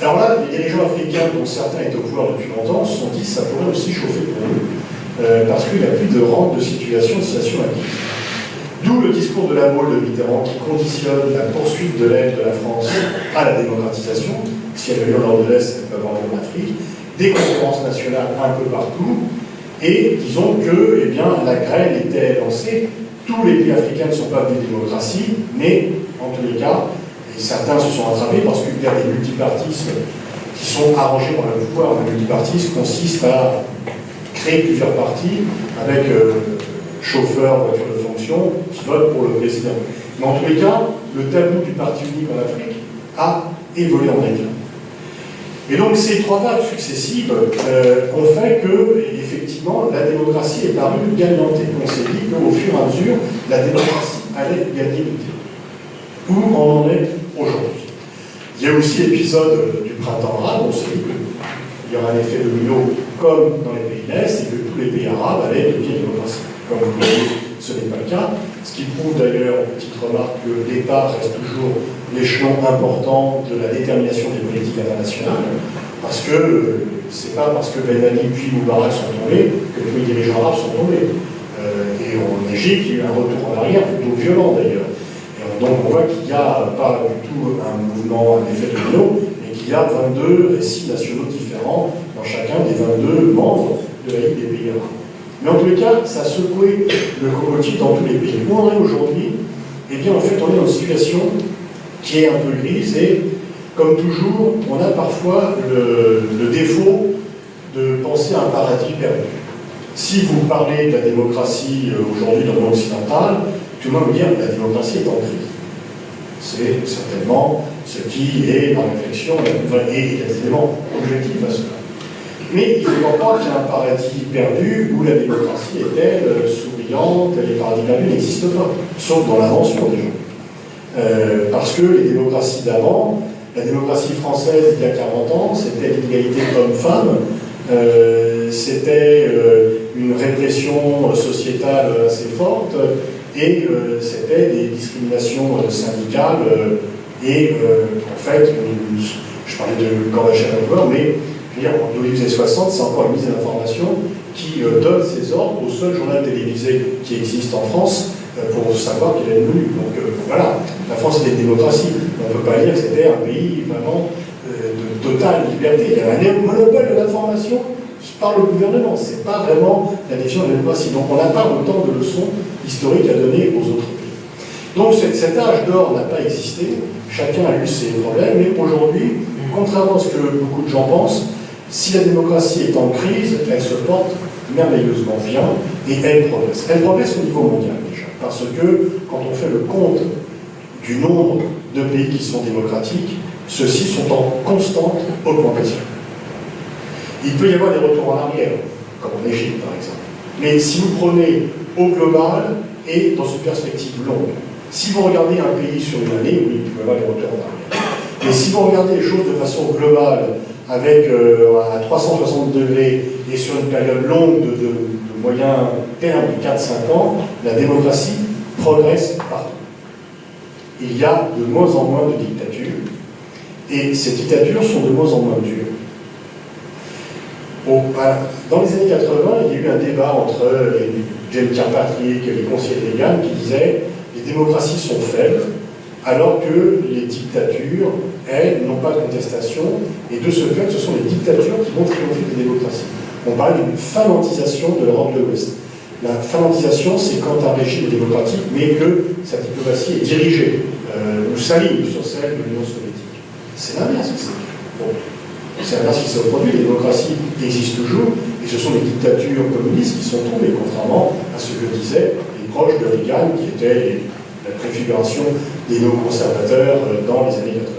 Alors là, les dirigeants africains, dont certains étaient au pouvoir depuis longtemps, se sont dit que ça pourrait aussi chauffer pour eux, parce qu'il n'y a plus de rente de situation acquise. D'où le discours de la Baule de Mitterrand qui conditionne la poursuite de l'aide de la France à la démocratisation. Si elle a lieu en Nord de l'Est, elle peut avoir lieu en Afrique, des conférences nationales un peu partout, et disons que la graine était lancée. Tous les pays africains ne sont pas des démocraties, mais en tous les cas, et certains se sont attrapés parce qu'il y a des multipartismes qui sont arrangés par le pouvoir. Le multipartisme consiste à créer plusieurs partis avec chauffeurs, voitures de fonction, qui votent pour le président. Mais en tous les cas, le tabou du parti unique en Afrique a évolué en déclin. Et donc ces trois vagues successives ont fait que, effectivement, la démocratie est parue gagnante. Et on s'est dit qu'au fur et à mesure, la démocratie allait gagner du terrain. Où on en est aujourd'hui. Il y a aussi l'épisode du printemps arabe, on s'est dit qu'il y aura un effet domino comme dans les pays de l'Est et que tous les pays arabes allaient devenir démocratie. Comme vous le voyez, ce n'est pas le cas. Ce qui prouve d'ailleurs, petite remarque, que l'État reste toujours l'échelon important de la détermination des politiques internationales, parce que c'est pas parce que Ben Ali puis Moubarak sont tombés que tous les dirigeants arabes sont tombés. Et en Égypte, il y a eu un retour en arrière plutôt violent d'ailleurs. Et donc on voit qu'il n'y a pas du tout un mouvement, un effet domino, mais qu'il y a 22 récits nationaux différents dans chacun des 22 membres de la Ligue des pays arabes. Mais en tous les cas, ça a secoué le locomotive dans tous les pays. Où on est aujourd'hui, en fait, on est dans une situation qui est un peu grise et, comme toujours, on a parfois le défaut de penser à un paradis perdu. Si vous parlez de la démocratie aujourd'hui dans le monde occidental, tout le monde va dire que la démocratie est en crise. C'est certainement ce qui est la réflexion et il y a des éléments objectifs à cela. Mais il ne faut pas croire qu'il y a un paradis perdu où la démocratie est-elle souriante, les paradis perdus n'existent pas, sauf dans l'invention des gens. Parce que les démocraties d'avant, la démocratie française il y a 40 ans, c'était l'égalité homme-femme, c'était une répression sociétale assez forte, et c'était des discriminations syndicales, et en fait, je parlais de Gorbatchev encore, mais au début des années 60, c'est encore la ministre de l'Information qui donne ses ordres au seul journal télévisé qui existe en France pour savoir qu'il a une venue. Donc voilà, la France était une démocratie. On ne peut pas dire que c'était un pays vraiment de totale liberté. Il y a un monopole de l'information par le gouvernement. Ce n'est pas vraiment la définition de la démocratie. Donc on n'a pas autant de leçons historiques à donner aux autres pays. Donc cet âge d'or n'a pas existé. Chacun a eu ses problèmes. Mais aujourd'hui, contrairement à ce que beaucoup de gens pensent, si la démocratie est en crise, elle se porte merveilleusement bien et elle progresse. Elle progresse au niveau mondial déjà, parce que quand on fait le compte du nombre de pays qui sont démocratiques, ceux-ci sont en constante augmentation. Il peut y avoir des retours en arrière, comme en Égypte par exemple. Mais si vous prenez au global et dans une perspective longue, si vous regardez un pays sur une année, oui, il peut y avoir des retours en arrière. Mais si vous regardez les choses de façon globale, avec à 360 degrés et sur une période longue de moyen terme de 4-5 ans, la démocratie progresse partout. Il y a de moins en moins de dictatures, et ces dictatures sont de moins en moins dures. Dans les années 80, il y a eu un débat entre James Kirkpatrick et les conseillers de Reagan qui disaient que les démocraties sont faibles, alors que les dictatures, elles, n'ont pas de contestation, et de ce fait, ce sont les dictatures qui vont triompher des démocraties. On parle d'une finlandisation de l'Europe de l'Ouest. La finlandisation, c'est quand un régime est démocratique, mais que sa diplomatie est dirigée, ou s'aligne sur celle de l'Union soviétique. C'est l'inverse qui s'est bon. C'est l'inverse qui s'est produit. Les démocraties existent toujours, et ce sont les dictatures communistes qui sont tombées, contrairement à ce que disaient les proches de Reagan, qui étaient la préfiguration des néoconservateurs dans les années 80.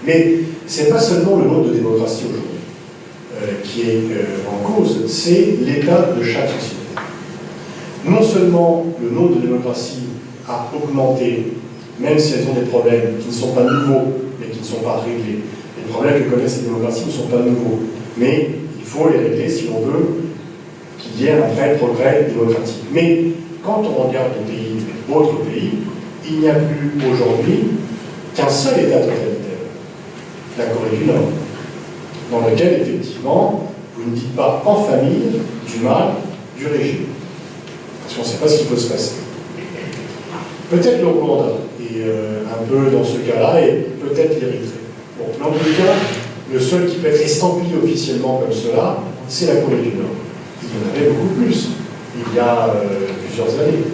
Mais ce n'est pas seulement le nombre de démocraties aujourd'hui qui est en cause, c'est l'état de chaque société. Non seulement le nombre de démocraties a augmenté, même si elles ont des problèmes qui ne sont pas nouveaux, mais qui ne sont pas réglés. Les problèmes que connaissent les démocraties ne sont pas nouveaux, mais il faut les régler si on veut qu'il y ait un vrai progrès démocratique. Mais quand on regarde les pays, autres pays, il n'y a plus aujourd'hui qu'un seul État totalitaire, la Corée du Nord, dans lequel, effectivement, vous ne dites pas en famille du mal du régime. Parce qu'on ne sait pas ce qui peut se passer. Peut-être le Rwanda est un peu dans ce cas-là, et peut-être l'Érythrée. Bon, mais en tout cas, le seul qui peut être estampillé officiellement comme cela, c'est la Corée du Nord. Il y en avait beaucoup plus, il y a plusieurs années.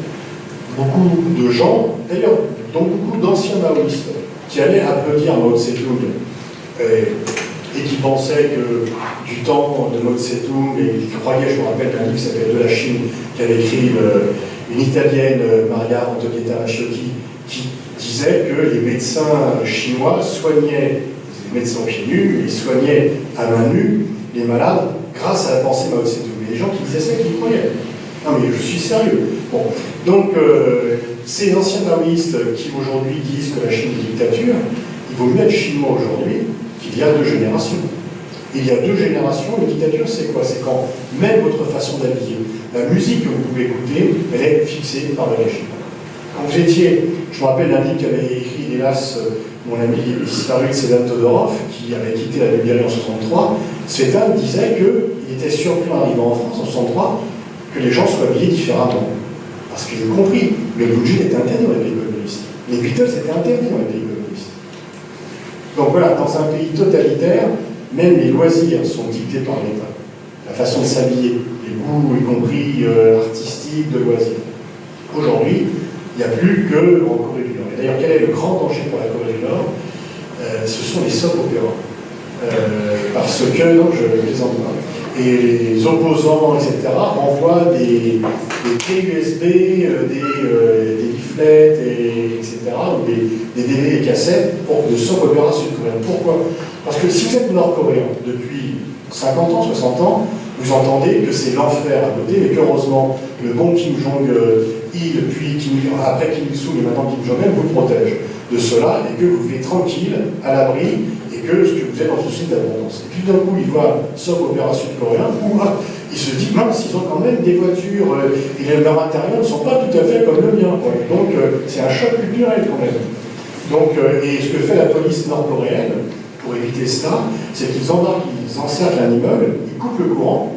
Beaucoup de gens, d'ailleurs, dont beaucoup d'anciens maoïstes, qui allaient applaudir Mao Tse-tung et qui pensaient que du temps de Mao Tse-tung, et qui croyaient, je me rappelle d'un livre qui s'appelle De la Chine, qu'avait écrit une Italienne, Maria Antonietta Machiocchi, qui disait que les médecins chinois soignaient, les médecins pieds nus, ils soignaient à main nue les malades grâce à la pensée Mao Tse-tung. Et les gens qui disaient ça, qui y croyaient. Non mais je suis sérieux. Bon. Donc, ces anciens maoïstes qui aujourd'hui disent que la Chine est une dictature, il vaut mieux être chinois aujourd'hui qu'il y a 2 générations. Il y a 2 générations, une dictature c'est quoi? C'est quand même votre façon d'habiller, la musique que vous pouvez écouter, elle est fixée par le régime. Quand vous étiez, je me rappelle d'un livre qu'avait écrit, hélas, mon ami disparu, Tsvetan Todorov, qui avait quitté la Bulgarie en 1963, Tsvetan disait qu'il était surpris en arrivant en France en 1963 que les gens soient habillés différemment. Parce qu'ils ont compris, le blue jean était interdit dans les pays communistes. Les Beatles étaient interdits dans les pays communistes. Donc voilà, dans un pays totalitaire, même les loisirs sont dictés par l'État. La façon de s'habiller, les goûts, y compris artistiques, de loisirs. Aujourd'hui, il n'y a plus qu'en Corée du Nord. Et d'ailleurs, quel est le grand danger pour la Corée du Nord? Ce sont les soap-opéras. Parce que, non, je plaisante pas. Et les opposants, etc., envoient des clés USB, des leaflets, etc., etc., ou des DVD et cassettes de soap opéra sud-coréen. Pourquoi? Parce que si vous êtes nord-coréen depuis 50 ans, 60 ans, vous entendez que c'est l'enfer à côté, mais qu'heureusement, le bon Kim Jong-il, puis après Kim Il-sung et maintenant Kim Jong-un vous protège de cela, et que vous vivez tranquille, à l'abri, et que vous êtes en souci d'abondance. Et puis d'un coup, il voit soap opéra sud-coréen, où il se dit, mince, ils ont quand même des voitures, et leurs intérieurs ne sont pas tout à fait comme le mien. Donc c'est un choc culturel quand même. Donc, et ce que fait la police nord-coréenne, pour éviter cela, c'est qu'ils encerclent un immeuble, ils coupent le courant.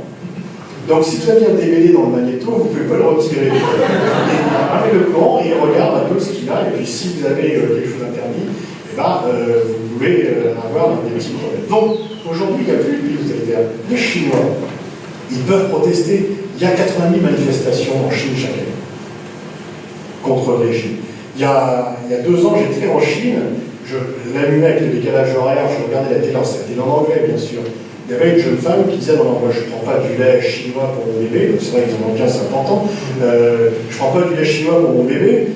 Donc si vous avez un DVD dans le magnéto, vous ne pouvez pas le retirer. Et il ramène le courant et il regarde un peu ce qu'il a, et puis si vous avez quelque chose d'interdit, eh ben, vous pouvez avoir des petits problèmes. Donc aujourd'hui, il n'y a plus de pays totalitaires. Les Chinois, ils peuvent protester. Il y a 80 000 manifestations en Chine chaque année contre le régime. Il y a 2 ans, j'étais en Chine, je l'allumais avec le décalage horaire, je regardais la télé, c'était en anglais bien sûr. Il y avait une jeune femme qui disait non, moi je ne prends pas du lait chinois pour mon bébé, c'est vrai qu'ils en ont 15-50 ans, je ne prends pas du lait chinois pour mon bébé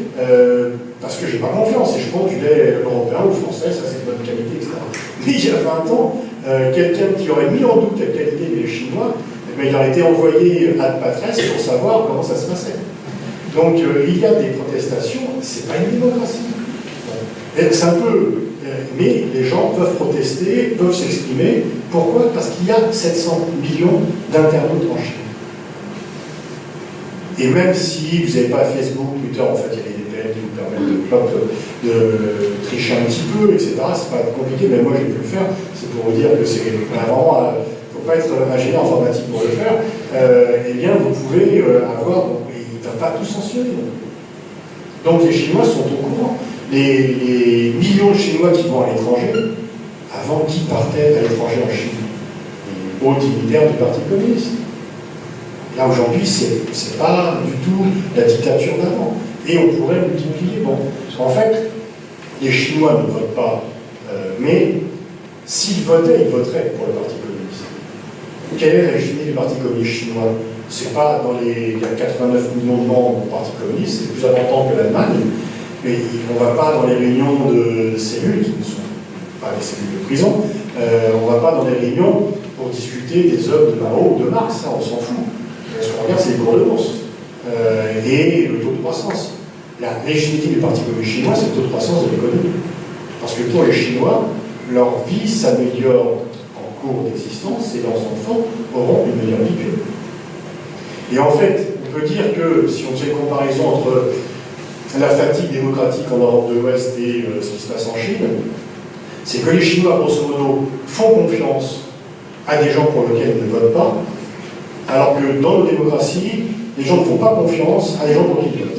parce que je n'ai pas confiance et je prends du lait européen ou français, ça c'est de bonne qualité, etc. Mais il y a 20 ans, quelqu'un qui aurait mis en doute la qualité du lait chinois, il aurait été envoyé à Patresse pour savoir comment ça se passait. Donc il y a des protestations, c'est pas une démocratie. C'est un peu, mais les gens peuvent protester, peuvent s'exprimer. Pourquoi? Parce qu'il y a 700 millions d'internautes en Chine. Et même si vous n'avez pas Facebook, Twitter, en fait, il y a des VPN qui vous permettent de tricher un petit peu, etc. C'est pas compliqué, mais moi j'ai pu le faire. C'est pour vous dire que c'est vraiment, il ne faut pas être ingénieur informatique pour le faire. Eh bien, vous pouvez avoir, ils ne peuvent pas tout censurer. Donc les Chinois sont au courant. Les millions de Chinois qui vont à l'étranger, avant qui partaient à l'étranger en Chine? Les hauts dignitaires du Parti communiste. Là aujourd'hui, c'est pas du tout la dictature d'avant. Et on pourrait multiplier. Bon, en fait, les Chinois ne votent pas, mais s'ils votaient, ils voteraient pour le Parti communiste. Quelle est la légitimité du Parti communiste chinois? C'est pas dans les. Il y a 89 millions de membres du Parti communiste, c'est plus important que l'Allemagne. Mais on ne va pas dans les réunions de cellules, qui ne sont pas des cellules de prison, on ne va pas dans les réunions pour discuter des œuvres de Mao ou de Marx, ça on s'en fout. Ce qu'on regarde, c'est les cours de bourse et le taux de croissance. La légitimité du Parti communiste chinois, c'est le taux de croissance de l'économie. Parce que pour les Chinois, leur vie s'améliore en cours d'existence et leurs enfants auront une meilleure vie qu'eux. Et en fait, on peut dire que si on fait une comparaison entre la fatigue démocratique en Europe de l'Ouest et ce qui se passe en Chine, c'est que les Chinois, grosso modo, font confiance à des gens pour lesquels ils ne votent pas, alors que dans nos démocraties, les gens ne font pas confiance à des gens pour qui ils votent.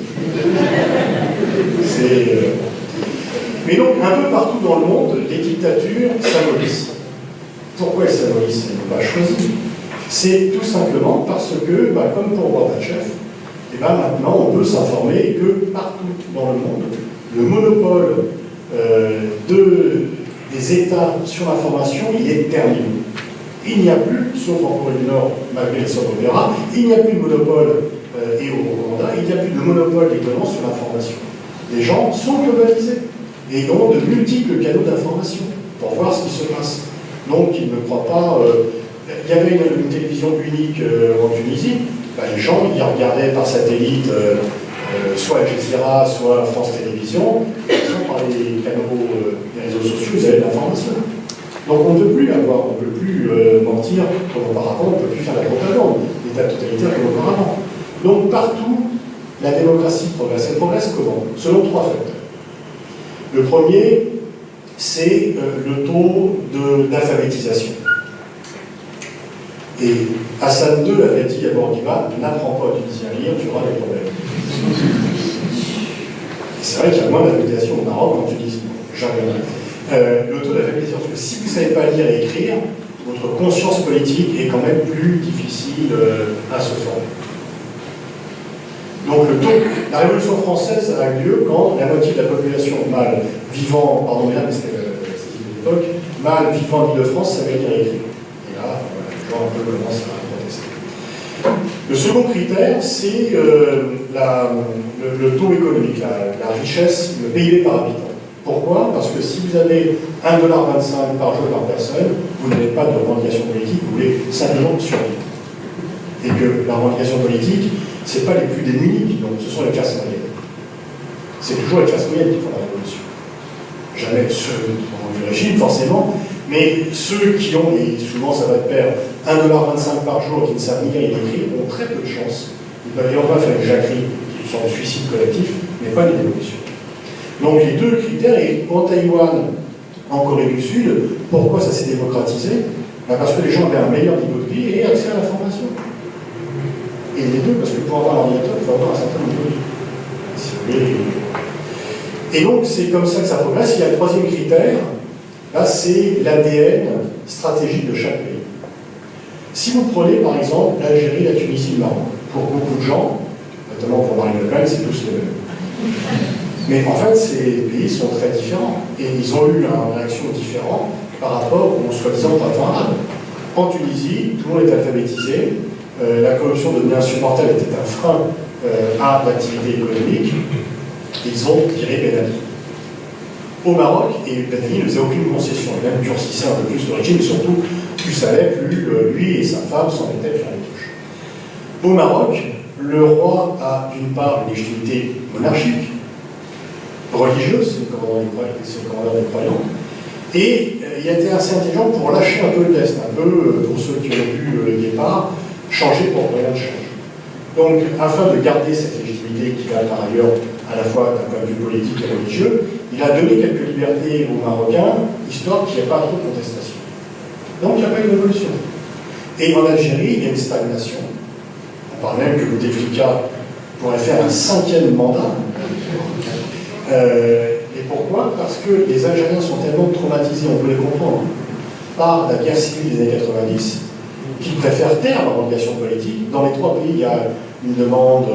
Mais donc, un peu partout dans le monde, les dictatures s'amollissent. Pourquoi elles s'amollissent? Elles n'ont pas choisi. C'est tout simplement parce que, comme pour Gorbatchev, et bien maintenant, on peut s'informer que partout dans le monde, le monopole des États sur l'information, il est terminé. Il n'y a plus, sauf en Corée du Nord, malgré les soap opéra, il n'y a plus de monopole, et au Rwanda, il n'y a plus de monopole des tenants sur l'information. Les gens sont globalisés et ont de multiples canaux d'information pour voir ce qui se passe. Donc, ils ne croient pas. Il y avait une télévision unique en Tunisie. Les gens, ils regardaient par satellite, soit Al Jazeera, soit France Télévisions, par les canaux, les réseaux sociaux, ils avaient de l'information. Donc on ne peut plus avoir, on ne peut plus mentir comme auparavant, on ne peut plus faire la propagande, l'État totalitaire comme auparavant. Donc partout, la démocratie progresse. Elle progresse comment? Selon 3 facteurs. Le premier, c'est le taux d'alphabétisation. Et Hassan II avait dit à Bourguiba, n'apprends pas à utiliser un lire, tu auras des problèmes. Et c'est vrai qu'il y a moins d'alphabétisation au Maroc qu'en Tunisie. Le taux d'alphabétisation, parce que si vous ne savez pas lire et écrire, votre conscience politique est quand même plus difficile à se former. Donc la Révolution française a eu lieu quand la moitié de la population mâle vivant, pardon, mais là, c'était l'époque, mâle vivant en Île-de-France savait lire et écrire. Et là, les gens un peu commencent à protester. Le second critère, c'est le taux économique, la richesse, le PIB par habitant. Pourquoi? Parce que si vous avez 1,25 $ par jour par personne, vous n'avez pas de revendication politique, vous voulez simplement survivre. Et que la revendication politique, ce n'est pas les plus démunis, donc ce sont les classes moyennes. C'est toujours les classes moyennes qui font la révolution. Jamais ceux du régime, forcément, mais ceux qui ont, et souvent ça va de pair, 1,25 $ par jour, qui ne savent ni lire ni écrire, ont très peu de chance. Ils peuvent dire, on va faire une jacquerie, qui sont de suicide collectif, mais pas une révolution. Donc les deux critères, et en Taïwan, en Corée du Sud, pourquoi ça s'est démocratisé? Parce que les gens avaient un meilleur niveau de vie et accès à l'information. Et les deux, parce que pour avoir un ordinateur, il faut avoir un certain niveau de vie. Si vous voulez. Et donc c'est comme ça que ça progresse. Il y a le troisième critère, là c'est l'ADN stratégique de chaque pays. Si vous prenez par exemple l'Algérie, la Tunisie, le Maroc, pour beaucoup de gens, notamment pour Marine Le Pen, c'est tous les mêmes. Mais en fait, ces pays sont très différents et ils ont eu une réaction différente par rapport au soi-disant printemps arabe. En Tunisie, tout le monde est alphabétisé, la corruption devenait insupportable, était un frein à l'activité économique. Ils ont tiré Ben Ali. Au Maroc, et Ben Ali ne faisait aucune concession, il même durcissait un peu plus le régime, et surtout, plus ça allait, plus lui et sa femme s'en mettaient faire les touches. Au Maroc, le roi a d'une part une légitimité monarchique, religieuse, c'est le commandant des croyants, et il a été assez intelligent pour lâcher un peu le test, un peu, pour ceux qui ont vu le départ, changer pour rien de change. Donc, afin de garder cette légitimité qu'il a par ailleurs, à la fois d'un point de vue politique et religieux, il a donné quelques libertés aux Marocains, histoire qu'il n'y ait pas trop de contestation. Donc, il n'y a pas eu de révolution. Et en Algérie, il y a une stagnation. On parle même que Bouteflika pourrait faire un 5e mandat. Et pourquoi? Parce que les Algériens sont tellement traumatisés, on peut les comprendre, par la guerre civile des années 90, qu'ils préfèrent taire leur revendication politique. Dans les trois pays, il y a une demande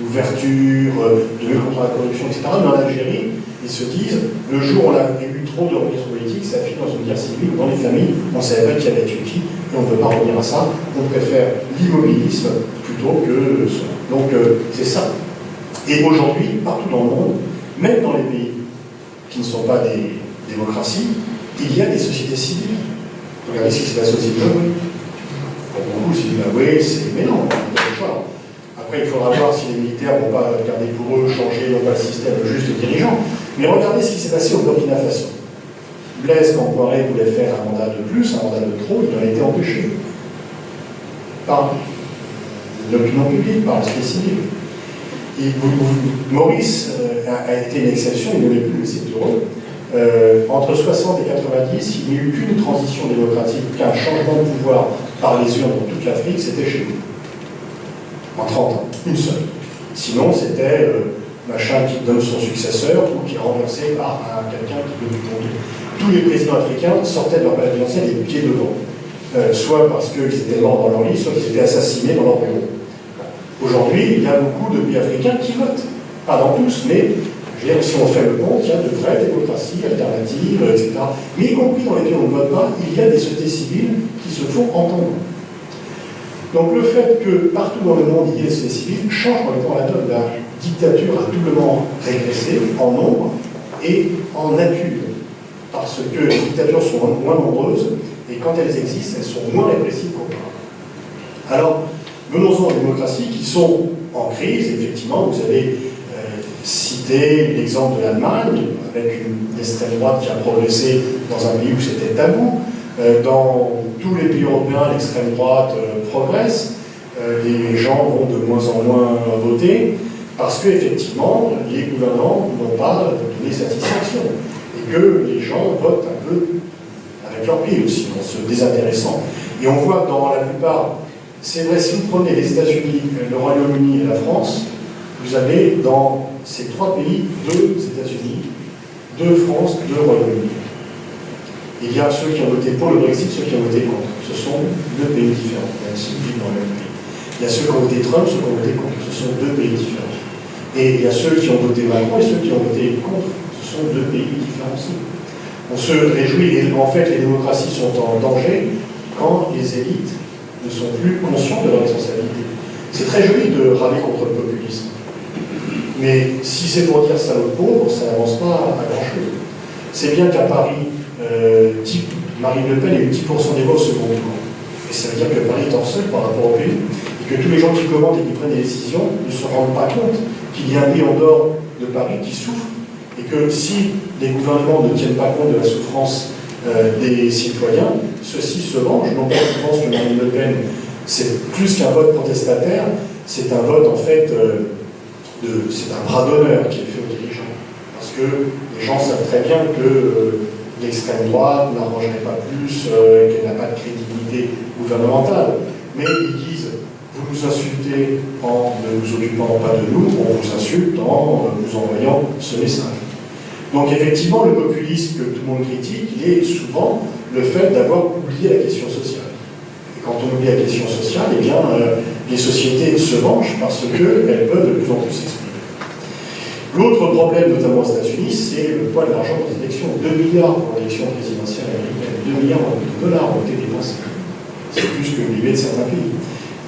d'ouverture, de lutte contre la corruption, etc. Mais en Algérie, ils se disent, le jour où on a eu trop de revendications politiques, ça finit dans une guerre civile, dans les familles, on ne savait pas qui avait tué qui, et on ne peut pas revenir à ça. On préfère l'immobilisme plutôt que ça. Donc c'est ça. Et aujourd'hui, partout dans le monde, même dans les pays qui ne sont pas des démocraties, il y a des sociétés civiles. Regardez ce qui se passe au Zimbabwe. Pour beaucoup, Zimbabwe, c'est... Mais non, il y a des choix. Après, il faudra voir si les militaires ne vont pas garder pour eux, changer, non pas le système, juste le dirigeant. Mais regardez ce qui s'est passé au Burkina Faso. Blaise Compaoré voulait faire un mandat de plus, un mandat de trop, il en a été empêché. Par l'opinion publique, par l'aspect civil. Et Maurice a été une exception, il ne l'est plus, mais c'est heureux. Entre 60 et 90, il n'y a eu qu'une transition démocratique, qu'un changement de pouvoir par les urnes dans toute l'Afrique, c'était chez nous. En 30 ans, une seule. Sinon, c'était machin qui donne son successeur ou qui est renversé par quelqu'un qui peut du conduire. Tous les présidents africains sortaient de leur palais présidentiel les pieds devant. Soit parce qu'ils étaient morts dans leur lit, soit qu'ils étaient assassinés dans leur bureau. Aujourd'hui, il y a beaucoup de pays africains qui votent. Pas dans tous, mais je veux dire, si on fait le compte, il y a de vraies démocraties alternatives, etc. Mais y compris dans les pays où on ne vote pas, il y a des sociétés civiles qui se font entendre. Donc le fait que partout dans le monde il y ait des sociétés civiles change en même temps la donne. La dictature a doublement régressé en nombre et en nature. Parce que les dictatures sont moins nombreuses et quand elles existent, elles sont moins répressives qu'auparavant. Alors, venons-en aux démocraties qui sont en crise, effectivement. Vous avez cité l'exemple de l'Allemagne, avec une extrême droite qui a progressé dans un pays où c'était tabou. Dans tous les pays européens, l'extrême droite progresse. Les gens vont de moins en moins voter parce qu'effectivement, les gouvernants n'ont pas donné satisfaction. Et que les gens votent un peu avec leur pied aussi, en se désintéressant. Et on voit dans la plupart... C'est vrai, si vous prenez les États-Unis, le Royaume-Uni et la France, vous avez dans ces trois pays 2 États-Unis, 2 France, 2 Royaume-Uni. Il y a ceux qui ont voté pour le Brexit, ceux qui ont voté contre. Ce sont 2 pays différents, même s'ils vivent dans le même pays. Il y a ceux qui ont voté Trump, ceux qui ont voté contre. Ce sont 2 pays différents. Et il y a ceux qui ont voté Macron et ceux qui ont voté contre. Ce sont 2 pays différents aussi. On se réjouit, et en fait, les démocraties sont en danger quand les élites ne sont plus conscients de leur responsabilité. C'est très joli de râler contre le populisme. Mais si c'est pour dire ça aux pauvres, ça n'avance pas à grand-chose. C'est bien qu'à Paris, Marine Le Pen a eu 10% des voix au second tour. Et ça veut dire que Paris est hors sol par rapport au pays. Et que tous les gens qui commentent et qui prennent des décisions ne se rendent pas compte qu'il y a un pays en dehors de Paris qui souffre. Et que si les gouvernements ne tiennent pas compte de la souffrance des citoyens, ceux-ci se vengent. Donc moi je pense que Marine Le Pen, c'est plus qu'un vote protestataire, c'est un vote en fait, c'est un bras d'honneur qui est fait aux dirigeants. Parce que les gens savent très bien que l'extrême droite n'arrangerait pas plus, qu'elle n'a pas de crédibilité gouvernementale. Mais ils disent, vous nous insultez en ne vous occupant pas de nous, on vous insulte en vous envoyant ce message. Donc effectivement, le populisme que tout le monde critique, il est souvent le fait d'avoir oublié la question sociale. Et quand on oublie la question sociale, eh bien, les sociétés se vengent parce qu'elles peuvent de plus en plus s'exprimer. L'autre problème, notamment aux États-Unis, c'est le poids de l'argent dans les élections. 2 milliards pour l'élection présidentielle américaine, 2 milliards de dollars ont été dépensés. C'est plus que le PIB de certains pays.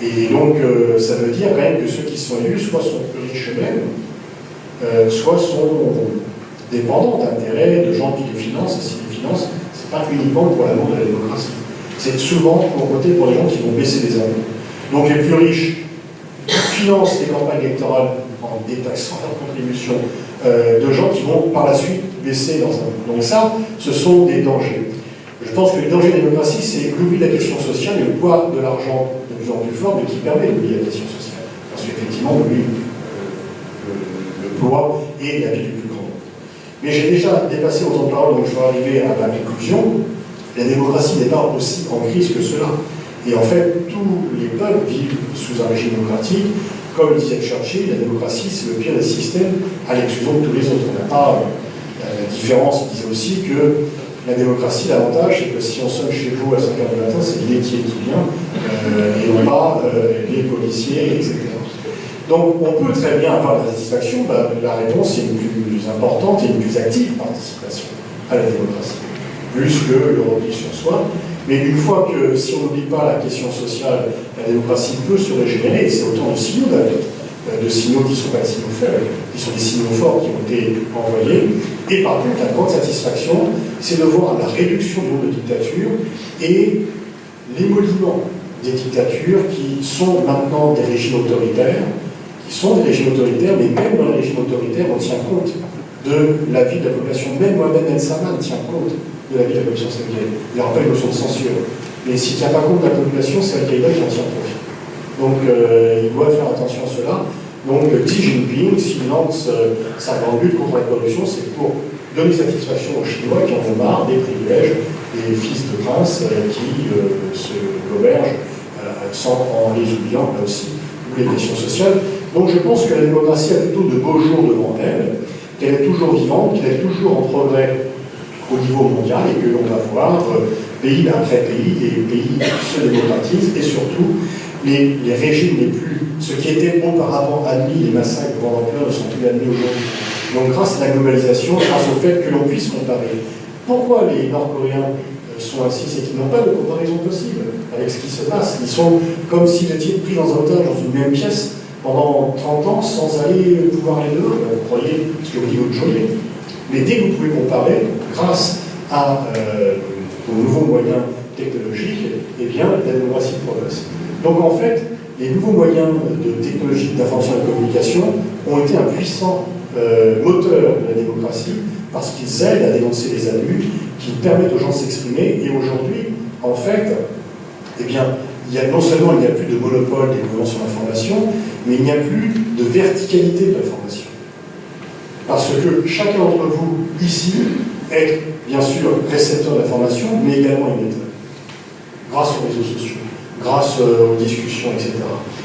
Et donc, ça veut dire quand même que ceux qui sont élus, soit sont plus riches eux-mêmes, soit sont dépendants d'intérêts, de gens qui les financent. Et si les financent, c'est pas uniquement pour l'amour de la démocratie. C'est souvent pour voter pour les gens qui vont baisser les impôts. Donc les plus riches financent les campagnes électorales en détaxant leurs contributions de gens qui vont par la suite baisser leurs impôts. Donc ça, ce sont des dangers. Je pense que le danger de la démocratie, c'est l'oubli de la question sociale et le poids de l'argent de plus en plus fort, mais qui permet d'oublier la question sociale. Parce qu'effectivement, on oublie le poids et la vie du plus grand. Mais j'ai déjà dépassé autant de paroles, donc je vais arriver à ma conclusion. La démocratie n'est pas aussi en crise que cela. Et en fait, tous les peuples vivent sous un régime démocratique. Comme disait Churchill, la démocratie, c'est le pire des systèmes à l'exclusion de tous les autres. On n'a pas la différence. Il disait aussi que la démocratie, l'avantage, c'est que si on sonne chez vous à 5h du matin, c'est le laitier qui vient, et non pas les policiers, etc. Donc on peut très bien avoir de la satisfaction. La réponse est une plus importante et une plus active participation à la démocratie, plus que le repli sur soi. Mais une fois que, si on n'oublie pas la question sociale, la démocratie peut se régénérer, et c'est autant de signaux d'ailleurs, de signaux qui ne sont pas des signaux faibles, qui sont des signaux forts qui ont été envoyés. Et par contre, la grande satisfaction, c'est de voir la réduction du nombre de dictatures et l'émollement des dictatures qui sont maintenant des régimes autoritaires, mais même dans les régimes autoritaires, on tient compte de la vie de la population. Même Mohamed Ben Salman tient compte de la vie de la population saoudienne. Il n'y aura pas une notion de censure. Mais s'il ne tient pas compte de la population, c'est Al-Qaïda qui en tient profit. Donc il doit faire attention à cela. Donc Xi Jinping, s'il lance sa grande lutte contre la corruption, c'est pour donner satisfaction aux Chinois qui en ont marre des privilèges des fils de princes qui se gobergent en les oubliant, là aussi, les questions sociales. Donc je pense que la démocratie a plutôt de beaux jours devant elle, qu'elle est toujours vivante, qu'elle est toujours en progrès au niveau mondial et que l'on va voir pays après pays, et pays se démocratisent et surtout les régimes les plus... Ce qui était auparavant admis, les massacres de grande ampleur ne sont plus admis aujourd'hui. Donc grâce à la globalisation, grâce au fait que l'on puisse comparer. Pourquoi les Nord-Coréens sont ainsi? C'est qu'ils n'ont pas de comparaison possible avec ce qui se passe. Ils sont comme s'ils étaient pris dans un otage dans une même pièce pendant 30 ans sans aller pouvoir aller dehors. Vous croyez, parce que vous dites votre journée. Mais dès que vous pouvez comparer, grâce aux nouveaux moyens technologiques, eh bien, la démocratie progresse. Donc en fait, les nouveaux moyens de technologie d'information et de communication ont été un puissant moteur de la démocratie parce qu'ils aident à dénoncer les abus, qui permettent aux gens de s'exprimer. Et aujourd'hui, en fait, eh bien, non seulement il n'y a plus de monopole des mouvements sur l'information, mais il n'y a plus de verticalité de l'information. Parce que chacun d'entre vous, ici, est bien sûr récepteur d'information, mais également émetteur. Grâce aux réseaux sociaux, grâce aux discussions, etc.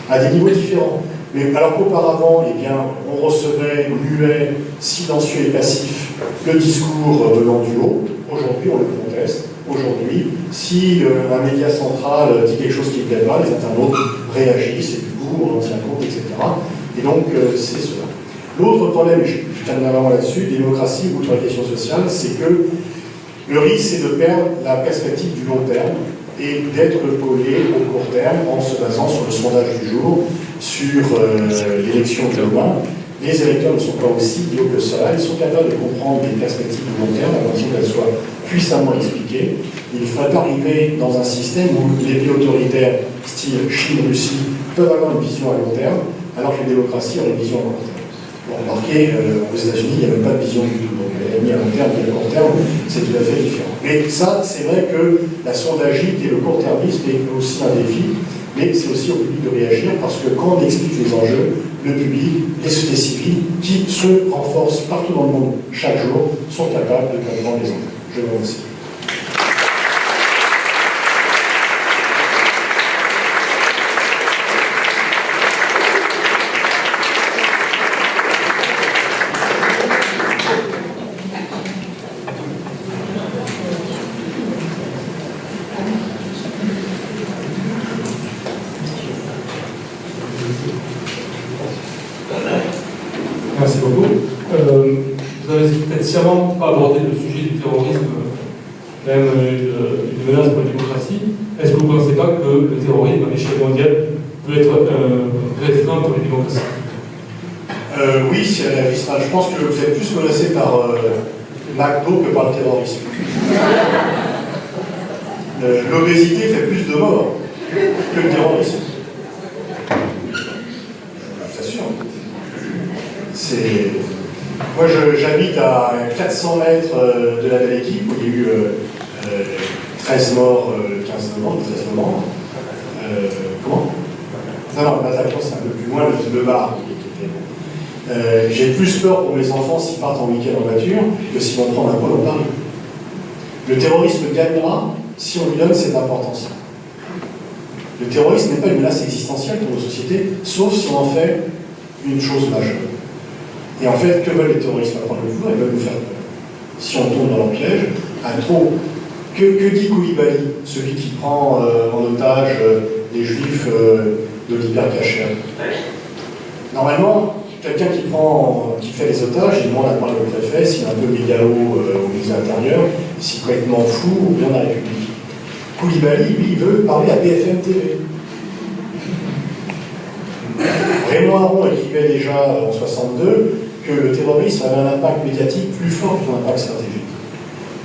À des niveaux différents. Mais alors qu'auparavant, eh bien, on recevait muet, silencieux et passif le discours venant du haut. Aujourd'hui, on le conteste. Aujourd'hui, si un média central dit quelque chose qui ne plaît pas, les internautes réagissent, et du coup, on en tient compte, etc. Et donc, c'est cela. L'autre problème, je termine vraiment là-dessus, démocratie, outre la question sociale, c'est que le risque, c'est de perdre la perspective du long terme et d'être épaulé au court terme en se basant sur le sondage du jour, sur l'élection de demain. Les électeurs ne sont pas aussi idiots que cela, ils sont capables de comprendre des perspectives de long terme, à condition qu'elles soient puissamment expliquées. Il ne faudrait pas arriver dans un système où les pays autoritaires, style Chine, Russie, peuvent avoir une vision à long terme, alors que les démocraties ont une vision à court terme. Bon, remarquez, aux États-Unis, il n'y a même pas de vision du tout. Donc, ni à long terme, ni à court terme, c'est tout à fait différent. Mais ça, c'est vrai que la sondagique et le court-termisme est aussi un défi, mais c'est aussi au public de réagir, parce que quand on explique les enjeux, le public, les sociétés civiles, qui se renforcent partout dans le monde chaque jour, sont capables de comprendre les enjeux. Je vous remercie. Merci beaucoup. Vous avez peut-être sciemment pas abordé le sujet du terrorisme, même une menace pour la démocratie. Est-ce que vous ne pensez pas que le terrorisme à l'échelle mondiale peut être un vrai frein pour les démocraties? Oui, je pense que vous êtes plus menacé par McDo que par le terrorisme. L'obésité fait plus de morts que le terrorisme. Moi, j'habite à 400 mètres de la belle équipe, où il y a eu 13 morts, 15 novembre, 13 novembre. Comment? Non, le Bataclan, c'est un peu plus loin, le bar. J'ai plus peur pour mes enfants s'ils partent en week-end en voiture que s'ils vont prendre un vol dans Paris. Le terrorisme gagnera si on lui donne cette importance. Le terrorisme n'est pas une menace existentielle pour nos sociétés, sauf si on en fait une chose majeure. Et en fait, que veulent les terroristes prendre le pouvoir? Ils veulent nous faire peur. Si on tombe dans leur piège, à trop. Que dit Koulibaly, celui qui prend en otage des juifs de l'hypercacher? Normalement, quelqu'un qui fait les otages, il demande à parler au préfet, s'il est un peu mégalo au ministère de l'Intérieur, s'il est complètement fou ou bien la République. Koulibaly, lui, il veut parler à BFM TV. Raymond Aron écrivait déjà en 1962 que le terrorisme avait un impact médiatique plus fort que son impact stratégique.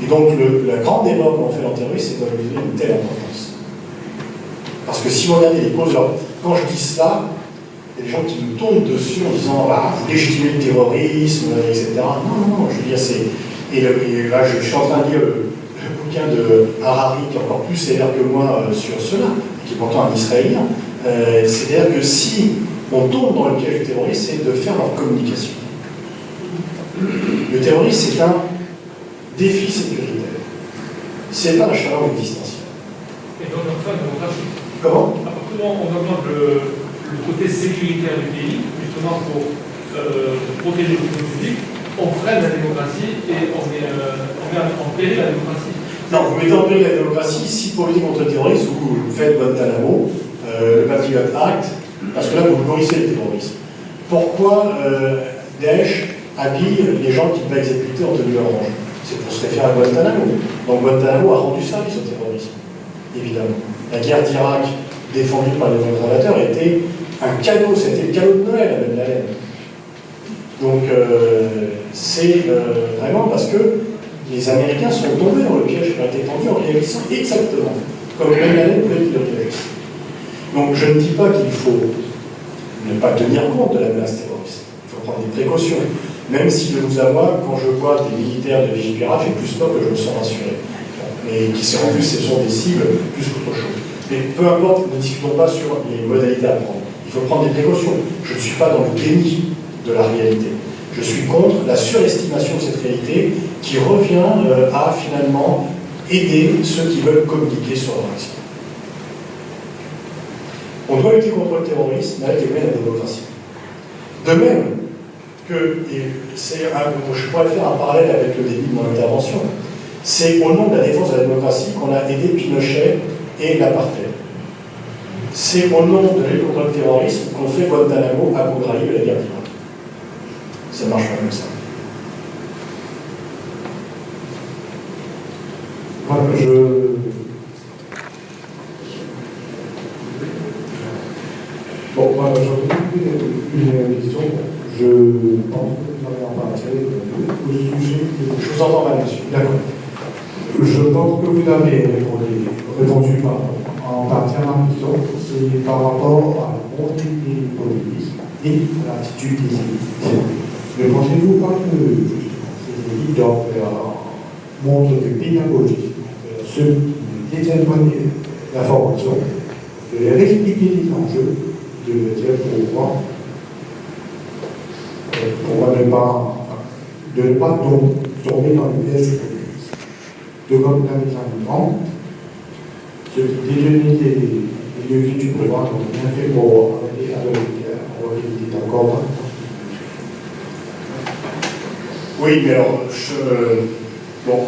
Et donc, la grande débat qu'on fait dans le terrorisme, c'est de lui donner une telle importance. Parce que si vous regardez les causes, quand je dis cela, il y a des gens qui me tombent dessus en disant ah, vous légitimez le terrorisme, etc. Non, je veux dire, c'est. Et là, je suis en train de lire le bouquin de Harari, qui est encore plus sévère que moi sur cela, qui est pourtant un Israélien. C'est-à-dire que si on tombe dans le piège du terrorisme, c'est de faire leur communication. Le terrorisme, c'est un défi sécuritaire. C'est pas un challenge existentiel. Et donc, enfin, démocratie. Comment? Comment on augmente le côté sécuritaire du pays, justement pour protéger l'opinion publique, on freine la démocratie et on met en péril la démocratie. Non, vous mettez en péril la démocratie si pour lutter contre le terrorisme, vous faites Guantanamo, le Patriot Act, parce que là, vous glorifiez le terrorisme. Pourquoi Daesh habille les gens qui peuvent exécuter en tenue orange? C'est pour se référer à Guantanamo. Donc Guantanamo a rendu service au terrorisme, évidemment. La guerre d'Irak, défendue par les conservateurs, était un cadeau, c'était le cadeau de Noël à Ben Laden. Donc c'est vraiment parce que les Américains sont tombés dans le piège qui a été tendu en réagissant exactement comme Ben Laden pouvait le piège. Donc je ne dis pas qu'il faut ne pas tenir compte de la menace terroriste. Il faut prendre des précautions. Même si je vous avoue, quand je vois des militaires de Vigipirate, j'ai plus peur que je me sens rassuré. Mais qui en plus, ce sont des cibles plus qu'autre chose. Mais peu importe, ne discutons pas sur les modalités à prendre. Il faut prendre des précautions. Je ne suis pas dans le déni de la réalité. Je suis contre la surestimation de cette réalité qui revient à finalement aider ceux qui veulent communiquer sur leur risque. On doit lutter contre le terrorisme avec les moyens de la démocratie. De même que, je pourrais faire un parallèle avec le début de mon intervention, c'est au nom de la défense de la démocratie qu'on a aidé Pinochet et l'apartheid. C'est au nom de la lutte contre le terrorisme qu'on fait Guantanamo, Abu Ghraib et la guerre d'Irak. Ça ne marche pas comme ça. Voilà, pense que vous avez en partie au sujet de... Je vous entends mal, monsieur. D'accord. Je pense que vous avez répondu en partie à ma question, c'est par rapport à la montée des populismes et à l'attitude des élites. Ne pensez-vous pas que ces élites doivent montre de pédagogie à ceux qui détiennent l'information, de leur expliquer les enjeux, de leur dire pourquoi ne pas tomber dans le piège du populisme. De comme dans les arguments, ceux qui détenaient des leviers du pouvoir n'ont rien fait pour arrêter la militaire, on voit qu'il est encore. Oui, mais alors, bon,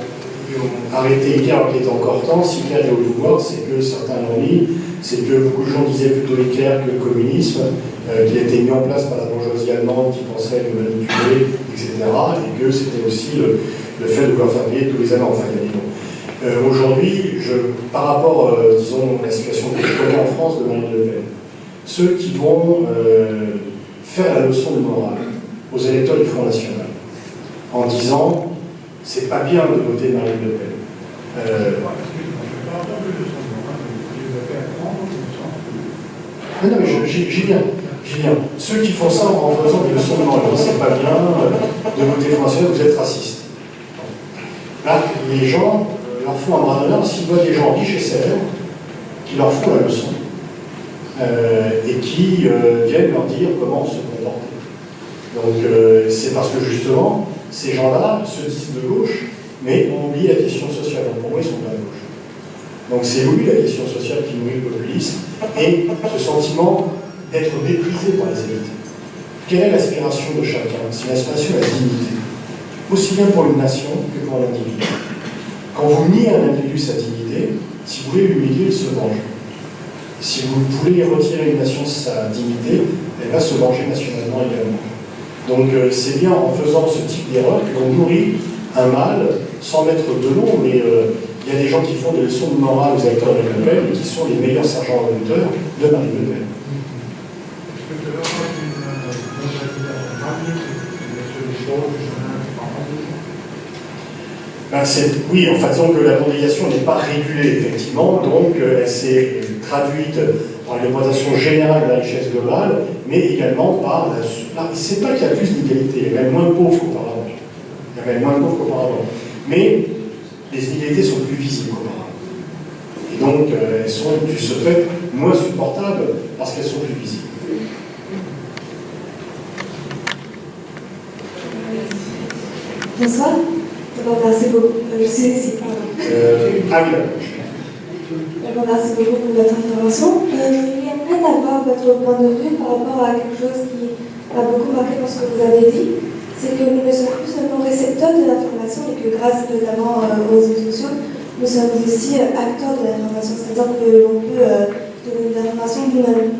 arrêter Hitler qui est encore temps, si Hitler est au pouvoir, c'est que certains l'ont mis, c'est que beaucoup de gens disaient plutôt Hitler que le communisme, qui a été mis en place par la bourgeoisie allemande qui pensait le manipuler, etc. Et que c'était aussi le fait de vouloir faire payer tous les Allemands. Enfin, il y a des noms. Aujourd'hui, par rapport, disons, à la situation que je connais en France de Marine Le Pen, ceux qui vont faire la leçon de morale aux électeurs du Front National, en disant c'est pas bien de voter Marine Le Pen. Non, mais j'y viens. Ceux qui font ça en faisant des leçons de morale, c'est pas bien de voter Front National, vous êtes raciste. Là, les gens leur font un bras d'honneur s'ils voient des gens riches et célèbres qui leur font la leçon et qui viennent leur dire comment se comporter. Donc c'est parce que justement, ces gens-là se disent de gauche, mais ont oublié la question sociale. Donc pour moi, ils sont pas de gauche. Donc c'est oui la question sociale qui nourrit le populisme et ce sentiment d'être méprisé par les élites. Quelle est l'aspiration de chacun? C'est l'aspiration à la dignité, aussi bien pour une nation que pour l'individu. Quand vous niez à un individu sa dignité, si vous voulez l'humilier, il se venge. Si vous voulez retirer à une nation sa dignité, elle va se venger nationalement également. Donc c'est bien en faisant ce type d'erreur que l'on nourrit un mal, sans mettre de nom, mais il y a des gens qui font des leçons de morale aux électeurs de Marine Le Pen et qui sont les meilleurs sergents auditeurs de Marine Le Pen. Oui, en fait, disons que la mondialisation n'est pas régulée, effectivement, donc elle s'est traduite par l'exploitation générale de la richesse globale, mais également par la... C'est pas qu'il y a plus d'inégalités, il y a même moins de pauvres qu'auparavant. Mais les inégalités sont plus visibles qu'auparavant. Et donc, elles sont, de ce fait, moins supportables parce qu'elles sont plus visibles. Bonsoir. Merci beaucoup. Je suis ici, pardon. Merci beaucoup pour votre intervention. J'aimerais avoir votre point de vue par rapport à quelque chose qui m'a beaucoup marqué dans ce que vous avez dit. C'est que nous ne sommes plus seulement récepteurs de l'information, et que grâce notamment aux réseaux sociaux, nous sommes aussi acteurs de l'information, c'est-à-dire que l'on peut donner de l'information nous-mêmes.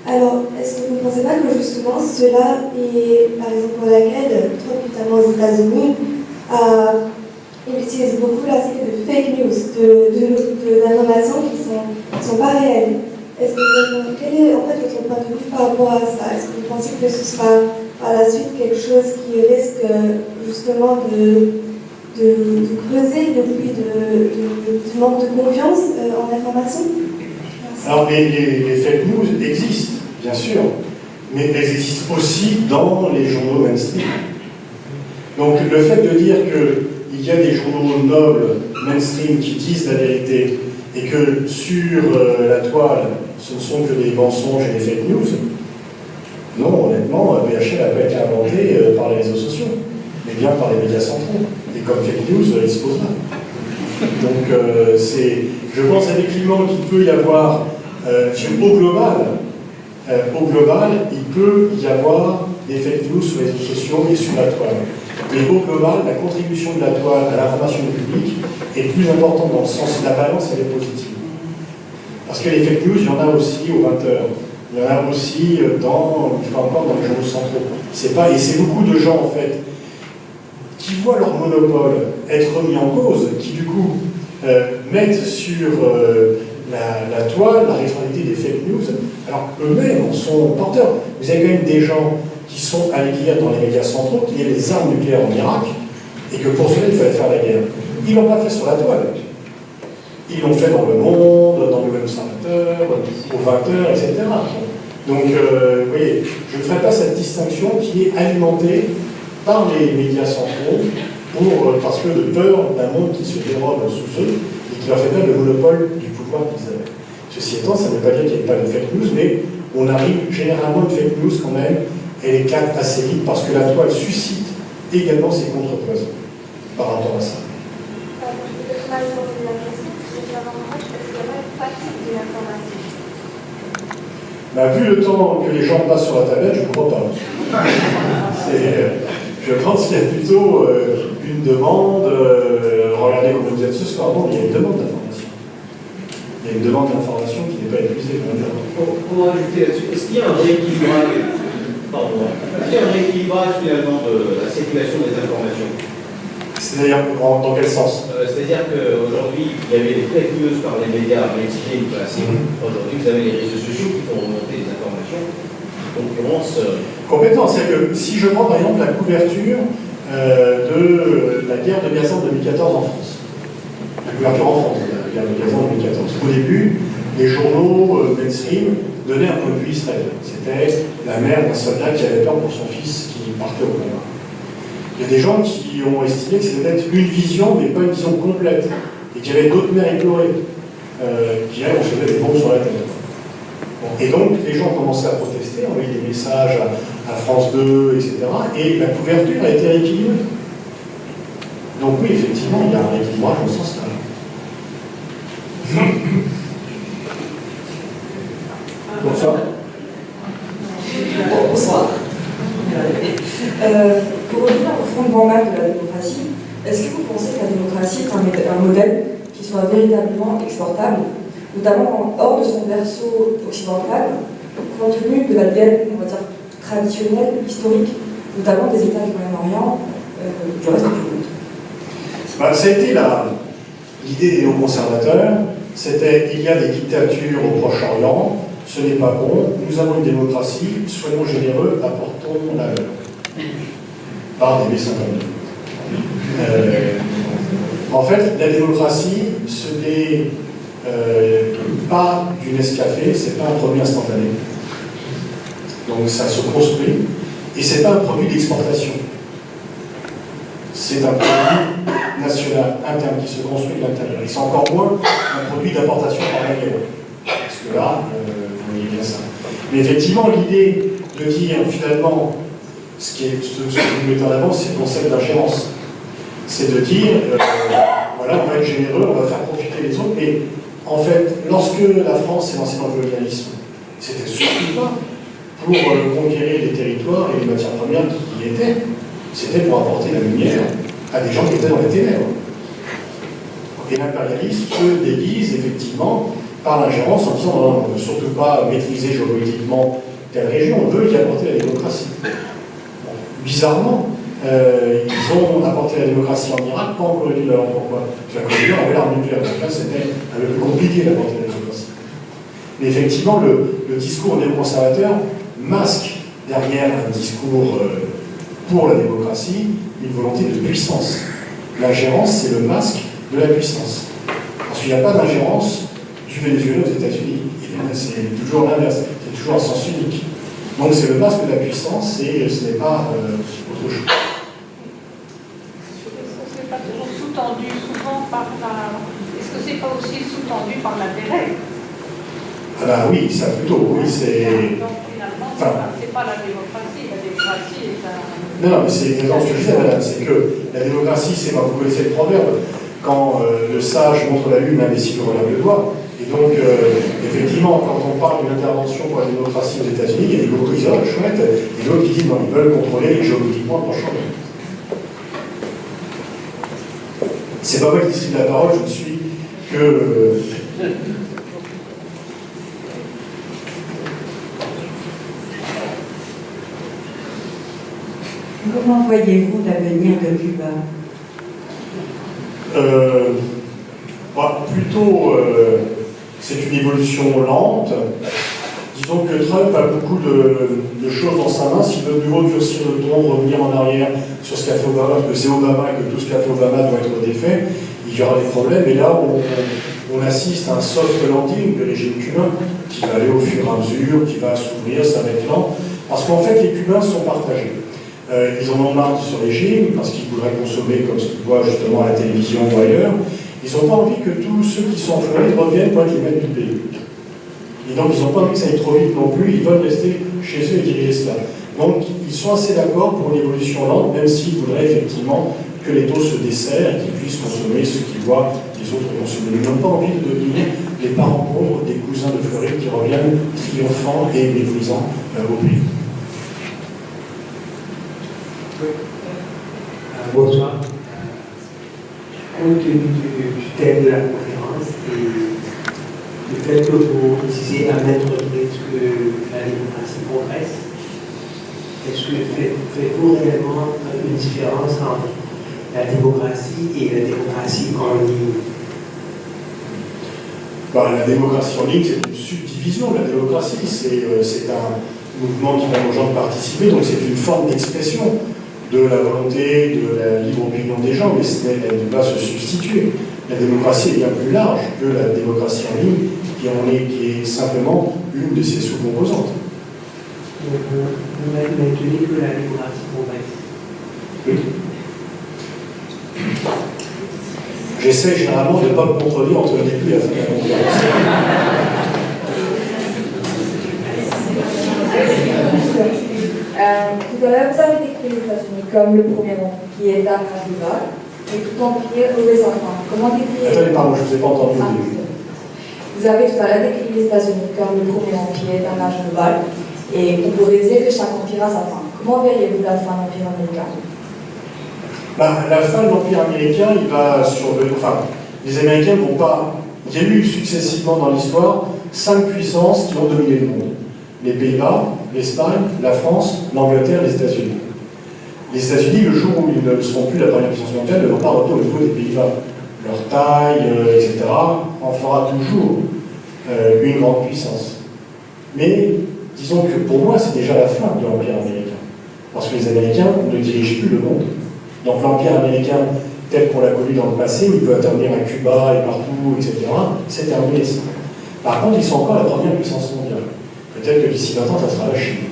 Alors, est-ce que vous ne pensez pas que justement cela est la raison pour laquelle Trump, notamment aux États-Unis, il utilise beaucoup l'aspect de fake news, d'informations qui ne sont pas réelles. Quel est en fait votre point de vue par rapport à ça? Est-ce que vous pensez que ce sera par la suite quelque chose qui risque justement de creuser depuis du manque de confiance en l'information? Alors les fake news existent, bien sûr, mais elles existent aussi dans les journaux mainstream. Donc le fait de dire qu'il y a des journaux nobles mainstream qui disent la vérité et que sur la toile, ce ne sont que des mensonges et des fake news, non, honnêtement, BHL n'a pas été inventé par les réseaux sociaux, mais bien par les médias centraux. Et comme fake news, il se pose là. Donc je pense effectivement qu'il peut y avoir, au global, il peut y avoir des fake news sur les réseaux sociaux et sur la toile. Mais au global, la contribution de la toile à l'information publique est plus importante dans le sens de la balance, elle est positive. Parce que les fake news, il y en a aussi aux 20h. Il y en a aussi dans les journaux centraux. Et c'est beaucoup de gens, en fait, qui voient leur monopole être remis en cause, qui, du coup, mettent sur la toile la responsabilité des fake news, alors qu'eux-mêmes en sont porteurs. Vous avez quand même des gens qui sont à lire dans les médias centraux qu'il y ait des armes nucléaires en Irak et que pour cela il fallait faire la guerre. Ils ne l'ont pas fait sur la toile. Ils l'ont fait dans Le Monde, dans le Nouvel Observateur, au 20h, etc. Donc, vous voyez, je ne ferai pas cette distinction qui est alimentée par les médias centraux parce que de peur d'un monde qui se dérobe sous eux et qui leur fait perdre le monopole du pouvoir qu'ils avaient. Ceci étant, ça ne veut pas dire qu'il n'y ait pas de fake news, mais on arrive généralement une fake news quand même, elle éclate assez vite parce que la toile suscite également ses contrepoids par rapport à ça. Bah, vu le temps que les gens passent sur la tablette, je ne crois pas. Je pense qu'il y a plutôt une demande, regardez comment vous êtes ce soir, non, il y a une demande d'information. Il y a une demande d'information qui n'est pas épuisée. Pour ajouter là-dessus, est-ce qu'il y a un rééquilibrage, finalement de la circulation des informations? C'est-à-dire, dans quel sens? C'est-à-dire qu'aujourd'hui, il y avait des fake news par les médias mainstream classiques. Aujourd'hui, vous avez les réseaux sociaux qui font remonter les informations. Concurrence. Complètement. C'est-à-dire que si je prends par exemple la couverture de la guerre de Gaza en 2014 en France, la couverture en France de la guerre de Gaza en 2014, au début, les journaux mainstream donnaient un point de vue israélien. C'était la mère d'un soldat qui avait peur pour son fils qui partait au combat. Il y a des gens qui ont estimé que c'était peut-être une vision, mais pas une vision complète, et qu'il y avait d'autres mères éplorées, qui elles recevaient des bombes sur la tête. Bon. Et donc, les gens commençaient à protester, envoyer des messages à France 2, etc., et la couverture a été rééquilibrée. Donc oui, effectivement, il y a un rééquilibrage au sens là. Bonsoir. Bonsoir. Pour revenir au fondement même de la démocratie, est-ce que vous pensez que la démocratie est un modèle qui soit véritablement exportable, notamment hors de son berceau occidental, compte tenu de l'ADN, on va dire, traditionnel, historique, notamment des États du Moyen-Orient, du reste du monde? Ça a été l'idée des néoconservateurs, c'était il y a des dictatures au Proche-Orient, ce n'est pas bon, nous avons une démocratie, soyons généreux, apportons la leur. Par des médecins comme nous. En fait, la démocratie, ce n'est pas du Nescafé, c'est pas un produit instantané. Donc ça se construit, et c'est pas un produit d'exportation. C'est un produit national interne qui se construit de l'intérieur. Et c'est encore moins un produit d'importation par la guerre. Parce que là, vous voyez bien ça. Mais effectivement, l'idée de dire finalement, ce que vous mettez en avant, c'est le concept d'ingérence. C'est de dire, voilà, on va être généreux, on va faire profiter les autres, mais en fait, lorsque la France s'est lancée dans le colonialisme, c'était surtout pas pour conquérir des territoires et les matières premières qui y étaient, c'était pour apporter la lumière à des gens qui étaient dans les ténèbres. Et l'impérialisme se déguise effectivement par l'ingérence en disant non, on ne veut surtout pas maîtriser géopolitiquement telle région, on veut y apporter la démocratie. Bizarrement, ils ont apporté la démocratie en Irak, pas en Corée du Nord. Pourquoi? Parce que la Corée du Nord avait l'arme nucléaire, donc là c'était un peu plus compliqué d'apporter la démocratie. Mais effectivement, le discours néoconservateur masque derrière un discours pour la démocratie une volonté de puissance. L'ingérence, c'est le masque de la puissance. Parce qu'il n'y a pas d'ingérence du Venezuela aux États-Unis. C'est toujours l'inverse, c'est toujours un sens unique. Donc c'est le masque de la puissance et ce n'est pas autre chose. Est-ce que c'est pas toujours sous-tendu souvent par la... Est-ce que c'est pas aussi sous-tendu par l'intérêt? Ah ben oui, ça plutôt, oui, c'est... Donc finalement, c'est pas la démocratie est un... Non, mais c'est exactement ce que je disais, madame, c'est que la démocratie, c'est, vous connaissez le proverbe, quand le sage montre la lune, l'imbécile relève le doigt. Et donc, effectivement, quand on parle d'une intervention pour la démocratie aux États-Unis, il y a des groupes qui disent ah, chouette, et d'autres qui disent non, ils veulent contrôler géopolitiquement le prochain. C'est pas moi qui distribue la parole, je ne suis que. Comment voyez-vous l'avenir de Cuba? Plutôt, c'est une évolution lente, Disons que Trump a beaucoup de choses dans sa main. S'il veut de nouveau durcir le ton, revenir en arrière sur ce qu'a fait Obama, que c'est Obama et que tout ce qu'a fait Obama doit être défait, il y aura des problèmes. Et là, on assiste à un soft landing du régime cubain qui va aller au fur et à mesure, qui va s'ouvrir, ça va être lent. Parce qu'en fait, les Cubains sont partagés. Ils en ont marre de ce régime parce qu'ils voudraient consommer comme ce qu'ils voient justement à la télévision ou ailleurs. Ils n'ont pas envie que tous ceux qui sont en Floride reviennent pour être les maîtres du pays. Et donc ils n'ont pas envie que ça aille trop vite non plus, ils veulent rester chez eux et diriger cela. Donc ils sont assez d'accord pour une évolution lente, même s'ils voudraient effectivement que les taux se desserrent et qu'ils puissent consommer ce qu'ils voient les autres consommer. Ils n'ont pas envie de devenir les parents pauvres des cousins de Floride qui reviennent triomphants et méprisants au pays. Bonsoir. Compte tenu du thème de la conférence et du fait que vous précisez à maintes reprises que la démocratie progresse, est-ce que faites-vous réellement une différence entre la démocratie et la démocratie en ligne? La démocratie en ligne, c'est une subdivision de la démocratie. C'est un mouvement qui permet aux gens de participer, donc c'est une forme d'expression de la volonté, de la libre opinion des gens, mais elle ne va pas se substituer. La démocratie est bien plus large que la démocratie en ligne, qui est simplement une de ses sous-composantes. Donc, vous maintenez que la démocratie progresse. Oui. J'essaie généralement de ne pas me contredire entre le début et la fin de la conférence. Tout à l'heure, vous avez décrit les États-Unis comme le premier empire d'un rival et tout empire aurait sa fin. Comment décrire... Attendez, pardon, je ne vous ai pas entendu au début. Vous avez tout à l'heure décrit les États-Unis comme le premier empire d'un âge rival et on pourrait dire que chaque empire a sa fin. Comment verriez-vous la fin de l'empire américain? La fin de l'empire américain, il va survenir. Enfin, les Américains ne vont pas. Il y a eu successivement dans l'histoire 5 puissances qui ont dominé le monde. Les Pays-Bas, l'Espagne, la France, l'Angleterre, les États-Unis. Les États-Unis, le jour où ils ne seront plus la première puissance mondiale, ne vont pas revenir au niveau des Pays-Bas. Leur taille, etc., en fera toujours une grande puissance. Mais disons que pour moi, c'est déjà la fin de l'empire américain. Parce que les Américains ne dirigent plus le monde. Donc l'empire américain, tel qu'on l'a connu dans le passé, il peut intervenir à Cuba et partout, etc., c'est terminé ça. Par contre, ils sont encore la première puissance mondiale. Peut-être que d'ici 20 ans, ça sera la Chine.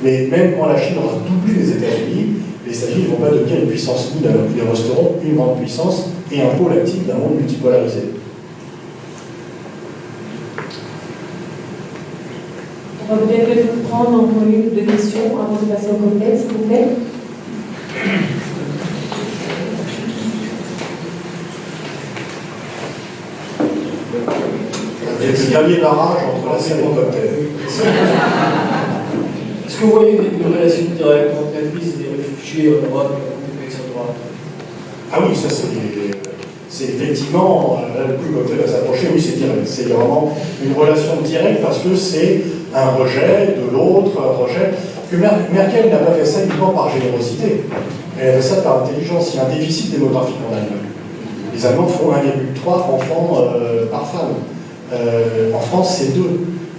Mais même quand la Chine aura doublé les États-Unis ne vont pas devenir une puissance mineure. Ils resteront une grande puissance et un pôle actif d'un monde multipolarisé. On va peut-être prendre encore une ou deux questions avant de passer au cocktail, s'il vous plaît. Il y a le dernier barrage entre la scène et le cocktail. Est-ce que vous voyez une relation directe entre la crise des réfugiés en Europe et l'extrême droite? Ah oui, ça c'est effectivement, là le coup le cocktail va s'approcher, oui c'est direct. C'est vraiment une relation directe parce que c'est un rejet de l'autre, un rejet. Que Merkel n'a pas fait ça uniquement par générosité, elle a fait ça par intelligence. Il y a un déficit démographique en Allemagne. Les Allemands font 1,3 enfants par femme. En France, c'est 2.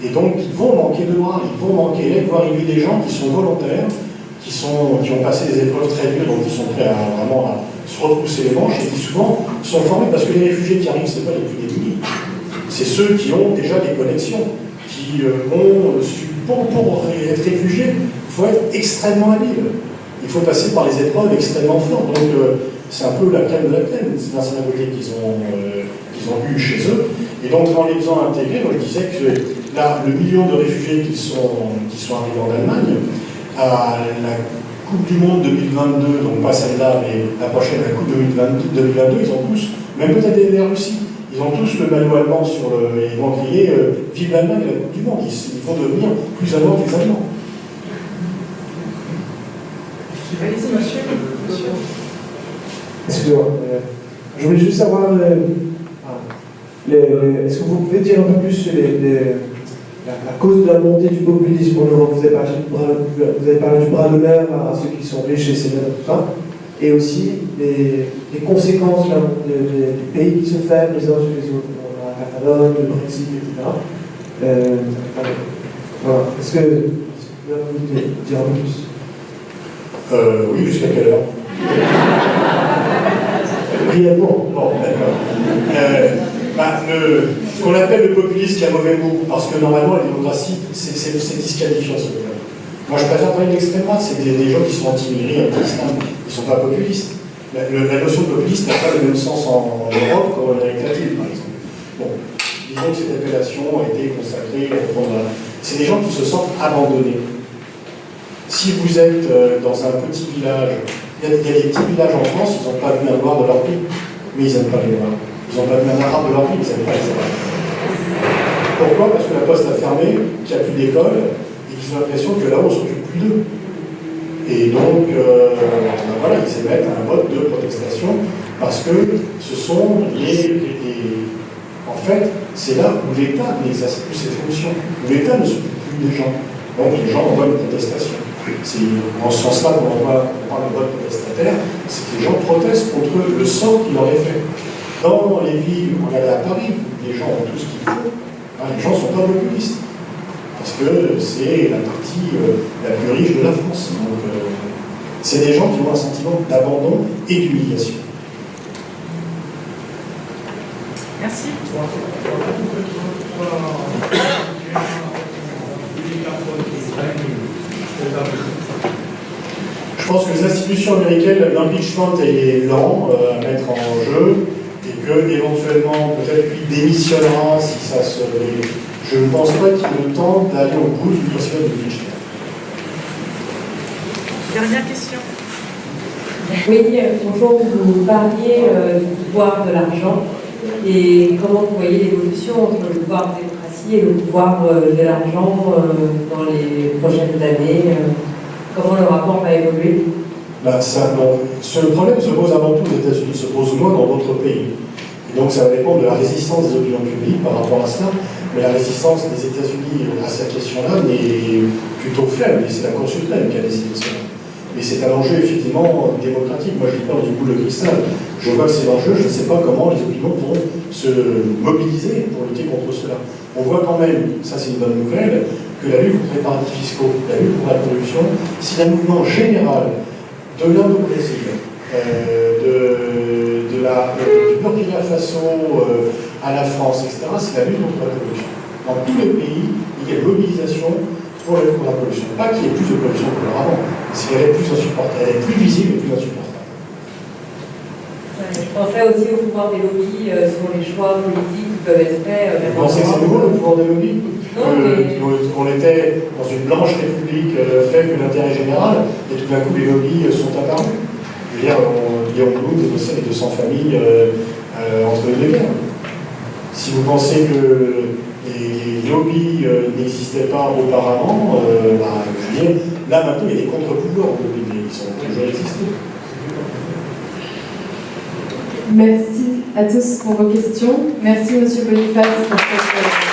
Et donc, ils vont manquer de bras, ils vont manquer d'aide, voire il y a des gens qui sont volontaires, qui ont passé des épreuves très dures, donc qui sont prêts à vraiment se retrousser les manches et qui souvent sont formés, parce que les réfugiés qui arrivent, ce n'est pas les plus démunis. C'est ceux qui ont déjà des connexions, qui pour être réfugié, il faut être extrêmement habile. Il faut passer par les épreuves extrêmement fortes. Donc, c'est un peu la crème de la crème, c'est un synagogue qu'ils ont eu chez eux. Et donc, en les faisant intégrer, moi je disais que là, le million de réfugiés qui sont arrivés en Allemagne, à la Coupe du Monde 2022, donc pas celle-là, mais la prochaine, la Coupe 2022, ils ont tous, même peut-être la Russie, ils ont tous le maillot allemand sur le. Ils vont crier Vive l'Allemagne et la Coupe du Monde. Ils vont devenir plus allemands que les Allemands. Allez-y, monsieur. Excusez-moi. Je voulais juste savoir, est-ce que vous pouvez dire un peu plus la cause de la montée du populisme en Europe? Vous avez parlé du bras de mer à ceux qui sont riches et sévères, tout ça, et aussi les conséquences des pays qui se ferment les uns sur les autres, la Catalogne, le Brexit, etc. Voilà. Est-ce que vous voulez dire un peu plus Oui, jusqu'à quelle heure? Brièvement. Bon, d'accord. Ce qu'on appelle le populisme qui a mauvais goût, parce que normalement la démocratie, c'est disqualifiant ce problème. Moi je préfère parler de l'extrême droite, c'est des gens qui sont anti-immigrés, anti-islam, ils ne sont pas populistes. La notion de populiste n'a pas le même sens en Europe qu'en Amérique latine, par exemple. Bon, disons que cette appellation a été consacrée à répondre à... C'est des gens qui se sentent abandonnés. Si vous êtes dans un petit village, il y a des petits villages en France, ils n'ont pas vu un noir de leur vie, mais ils n'aiment pas les noirs. Ils n'ont pas vu un arabe de leur vie, ils n'aiment pas les arabes. Pourquoi? Parce que la poste a fermé, qu'il n'y a plus d'école, et qu'ils ont l'impression que là-haut, on ne s'occupe plus d'eux. Et donc, voilà, ils émettent un vote de protestation, parce que ce sont en fait, c'est là où l'État n'exerce plus ses fonctions, où l'État ne s'occupe plus des gens. Donc les gens envoient une protestation. C'est en ce sens-là qu'on parle de vote protestataire, c'est que les gens protestent contre le sort qui leur est fait. Dans les villes, on est à Paris, les gens ont tout ce qu'il faut, les gens ne sont pas populistes. Parce que c'est la partie la plus riche de la France. Donc c'est des gens qui ont un sentiment d'abandon et d'humiliation. Merci. Je pense que les institutions américaines, l'impeachment est lent à mettre en jeu et que éventuellement peut-être lui démissionnera si ça se... Je ne pense pas qu'il ait le temps d'aller au bout du dossier de l'impeachment. Dernière question. Oui, bonjour, vous parliez du pouvoir de l'argent et comment vous voyez l'évolution entre le pouvoir de démocratie et le pouvoir de l'argent dans les prochaines années. Comment le rapport va évoluer? Ce problème se pose avant tout aux États-Unis, se pose moins dans d'autres pays. Et donc ça va dépendre de la résistance des opinions publiques par rapport à cela. Mais la résistance des États-Unis à cette question-là est plutôt faible, et c'est la Cour suprême qui a décidé cela. Mais c'est un enjeu effectivement démocratique. Moi je dis pas du boule de cristal. Je vois que c'est l'enjeu, je ne sais pas comment les opinions vont se mobiliser pour lutter contre cela. On voit quand même, ça c'est une bonne nouvelle, que la lutte contre les paradis fiscaux, la lutte contre la corruption, c'est un mouvement général de l'Inde au Brésil, du Burkina Faso à la France, etc. C'est la lutte contre la corruption. Dans tous les pays, il y a une mobilisation pour la lutte contre la corruption. Pas qu'il y ait plus de corruption qu'auparavant, mais c'est qu'elle est plus insupportable, elle est plus visible et plus insupportable. Je pensais aussi au pouvoir des lobbies sur les choix politiques qui peuvent être faits. Vous pensez que c'est nouveau le pouvoir des lobbies? On était dans une blanche république faible de l'intérêt général, et tout d'un coup les lobbies sont apparus. Je veux dire, Guillaume Blount dénonçait les 200 familles entre les deux guerres. Si vous pensez que les lobbies n'existaient pas auparavant, je veux dire, là maintenant il y a des contre-pouvoirs aux lobbies, mais ils sont toujours existés. Merci à tous pour vos questions. Merci Monsieur Boniface pour cette...